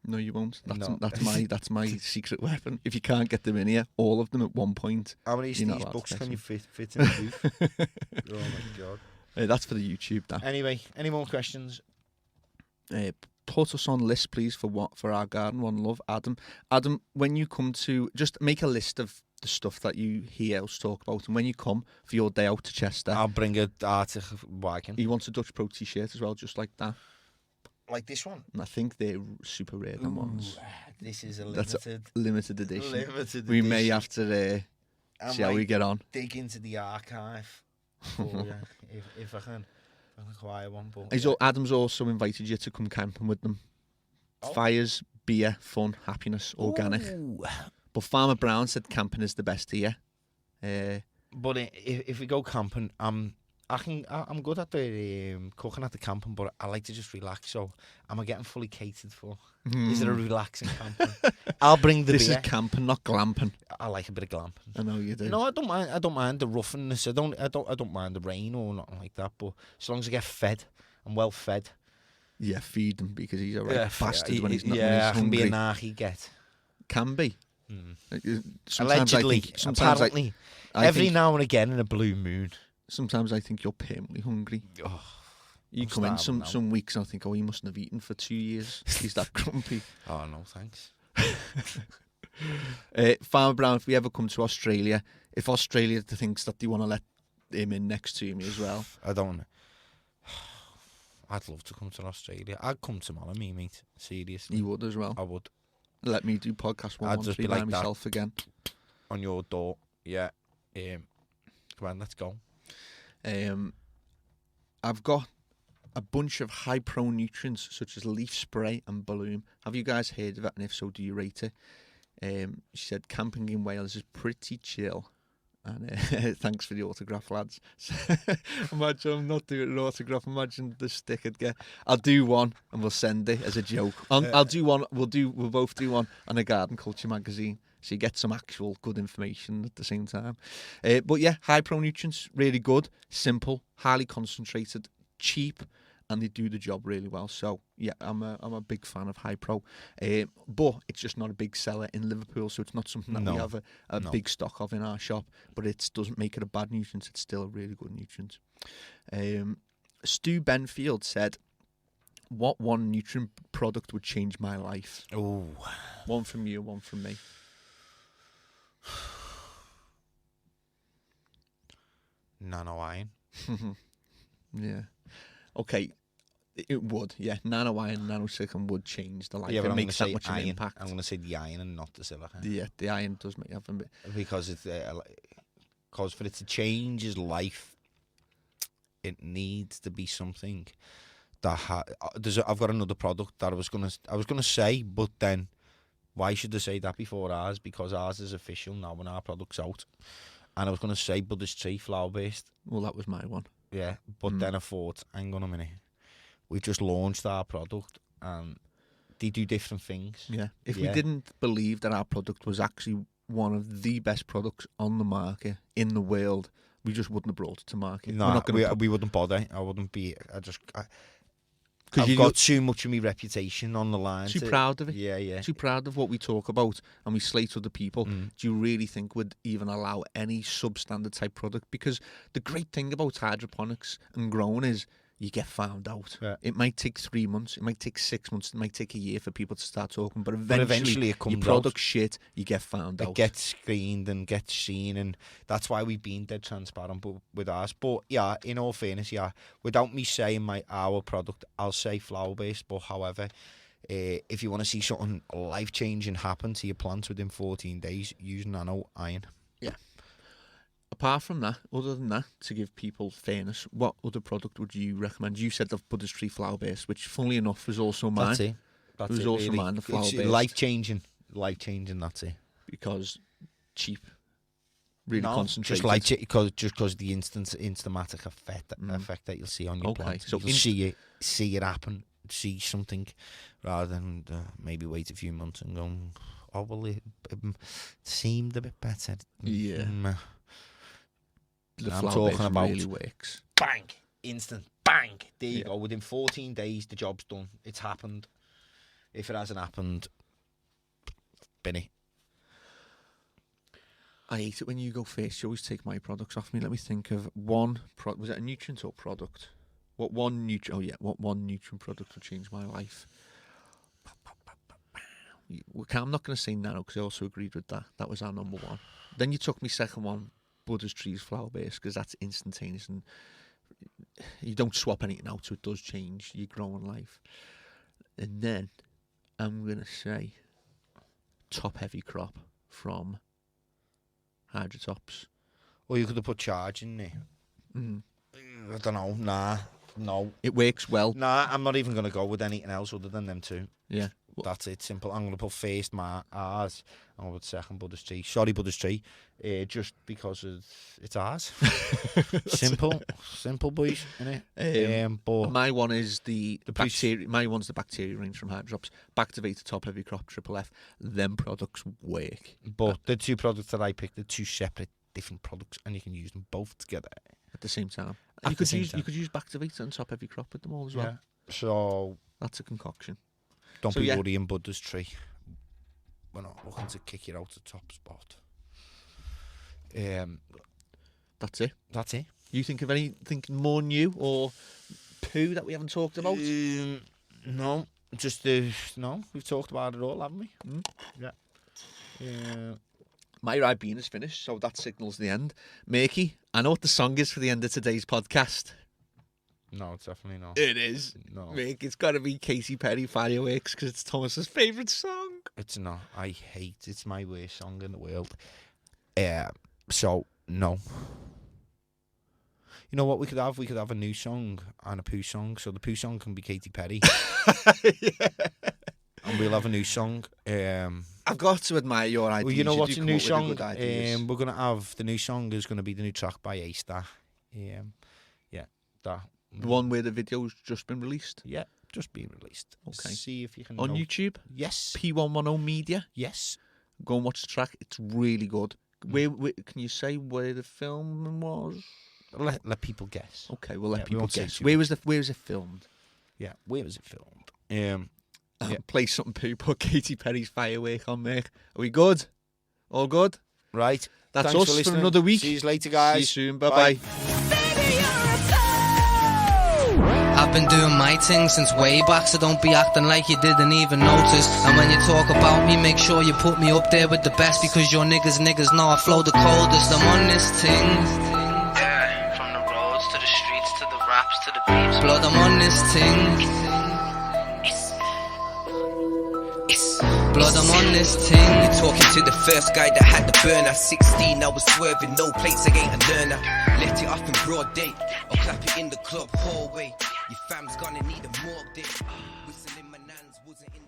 No, you won't. No. That's my secret weapon. If you can't get them in here, all of them at one point. How many of you're not these allowed books to can you test fit in the booth? Oh my god. That's for the YouTube. That. Anyway, any more questions? Put us on list, please, for our garden. One love, Adam. Adam, when you come to, just make a list of the stuff that you hear us talk about, and when you come for your day out to Chester, I'll bring a Arctic wagon. He wants a Dutch Pro T-shirt as well, just like that. Like this one? And I think they're super rare ones. This is a limited edition. Limited we edition. may have to see how we get on. Dig into the archive for you, if I can acquire one. But Adam's also invited you to come camping with them. Fires, beer, fun, happiness, organic. Ooh. But Farmer Brown said camping is the best here. But if we go camping, I'm good at the cooking at the camping, but I like to just relax. So, am I getting fully catered for? Is it a relaxing camping? I'll bring the This beer. is camping, not glamping. I like a bit of glamping. I know you do. No, I don't mind. I don't mind the roughness. I don't mind the rain or nothing like that. But as long as I get fed, I'm well fed. Yeah, feed him because he's a right bastard when he's not. Yeah, when he's I can hungry. be a narky get. Can be. Sometimes Allegedly, apparently, every now and again in a blue moon. Sometimes I think you're permanently hungry. Oh, You I'm come in starving some weeks and I think, oh, he mustn't have eaten for 2 years. He's that grumpy. Oh no, thanks. Farmer Brown, if we ever come to Australia, if Australia thinks that they want to let him in next to me as well. I don't. I'd love to come to Australia. I'd come tomorrow, mate. Seriously. You would as well. I would. Let me do podcast 113 by myself again. On your door. Yeah. Come on, let's go. I've got a bunch of high pro nutrients such as leaf spray and bloom. Have you guys heard of it? And if so, do you rate it? She said camping in Wales is pretty chill. And thanks for the autograph, lads. Imagine I'm not doing an autograph. Imagine the stick I'd get. I'll do one and we'll send it as a joke. I'll do one. We'll both do one on a Garden Culture magazine, so you get some actual good information at the same time. But yeah, high pro nutrients, really good, simple, highly concentrated, cheap, and they do the job really well. So yeah, I'm a big fan of high pro, but it's just not a big seller in Liverpool, so it's not something that we have a big stock of in our shop. But it doesn't make it a bad nutrient; it's still a really good nutrient. Stu Benfield said, "What one nutrient product would change my life?" Oh, one from you, one from me. Nano iron. Yeah. Okay. It would, yeah. Nano iron, nanosilicon would change the life. Yeah, but it makes that much of an iron. impact. I'm going to say the iron and not the silicon. Yeah, the iron does make have a bit. Because it's because for it to change his life, it needs to be something that I've got another product that I was gonna say, but then why should I say that before ours? Because ours is official now when our product's out. And I was gonna say Buddhist tree flower based. Well, that was my one. Yeah, but then I thought, hang on a minute, we just launched our product and they do different things. Yeah. If we didn't believe that our product was actually one of the best products on the market in the world, we just wouldn't have brought it to market. No, we wouldn't bother. I wouldn't be. I've you got too much of my reputation on the line. Too proud of it. Yeah. Too proud of what we talk about and we slate other people. Do you really think we'd even allow any substandard type product? Because the great thing about hydroponics and growing is you get found out. Yeah. It might take 3 months, it might take 6 months, it might take a year for people to start talking, but eventually it comes your product's out. Shit, you get found out. It gets screened and gets seen, and that's why we've been dead transparent with ours. But yeah, in all fairness, without me saying our product, I'll say flower-based, but however, if you want to see something life-changing happen to your plants within 14 days, use nano iron. Yeah. Apart from that, other than that, to give people fairness, what other product would you recommend? You said the Buddhist tree flower base, which, funnily enough, was also mine. That's it. It was also really. mine, the flower base. Life changing. That's it. Because cheap, really concentrated. Just because the instamatic effect that you'll see on your plant. So you'll see it happen, see something, rather than maybe wait a few months and go, oh well, it seemed a bit better. Yeah. The I'm flower talking base about really works. Bang, instant, bang. There you go. Within 14 days, the job's done. It's happened. If it hasn't happened, bin it. I hate it when you go first. You always take my products off me. Let me think of one. Was it a nutrient or product? What one nutrient product would change my life? I'm not going to say nano because I also agreed with that. That was our number one. Then you took me second one. Buddha's trees flower base, because that's instantaneous and you don't swap anything out, so it does change your growing life. And then I'm gonna say top heavy crop from Hydrotops. Or you could have put charge in there. I don't know. No. It works well. Nah, I'm not even gonna go with anything else other than them two. Yeah. That's it, simple. I'm going to put first ours. I'm going to put second Buddha's tree. Sorry, Buddha's tree. Just because it's ours. Simple boys, innit? But my one is the bacteria. My one's the bacteria range from Hydrops. Gavita Top Heavy Crop Triple F. Them products work. But the two products that I picked are two separate, different products, and you can use them both together at the same time. You could use Gavita and Top Heavy Crop with them all as well. Yeah. So that's a concoction. Don't be worrying, Buddha's tree. We're not looking to kick you out the top spot. That's it. That's it. You think of anything more new or poo that we haven't talked about? No, just no. We've talked about it all, haven't we? Yeah. My Ribena is finished, so that signals the end. Makey, I know what the song is for the end of today's podcast. No, it's definitely not. It is. No. Mick, it's got to be Katy Perry Fireworks because it's Thomas's favourite song. It's not. I hate it. It's my worst song in the world. So, no. You know what we could have? We could have a new song and a poo song. So the poo song can be Katy Perry. Yeah. And we'll have a new song. I've got to admire your idea. Well, you know what's a new song? We're going to have the new song is going to be the new track by A-Star. That. The one where the video's just been released? Yeah, just been released. Okay. See if you can... On YouTube? Yes. P110 Media? Yes. Go and watch the track. It's really good. Where can you say where the film was? Let people guess. Okay, we'll let people guess. Where was it filmed? Yeah, where was it filmed? Play something poo, put Katy Perry's Firework on there. Are we good? All good? Right. That's Thanks us for for another week. See you later, guys. See you soon. Bye-bye. I've been doing my thing since way back, so don't be acting like you didn't even notice. And when you talk about me, make sure you put me up there with the best, because your niggas know I flow the coldest. I'm on this thing. Yeah, from the roads to the streets to the raps to the beats. Blood, I'm on this thing. Blood, I'm on this thing. You're talking to the first guy that had the burner. 16, I was swerving, no plates, I ain't a learner. Let it off in broad day, or clap it in the club hallway. Your fam's gonna need a morgue day. Whistling my nans wasn't in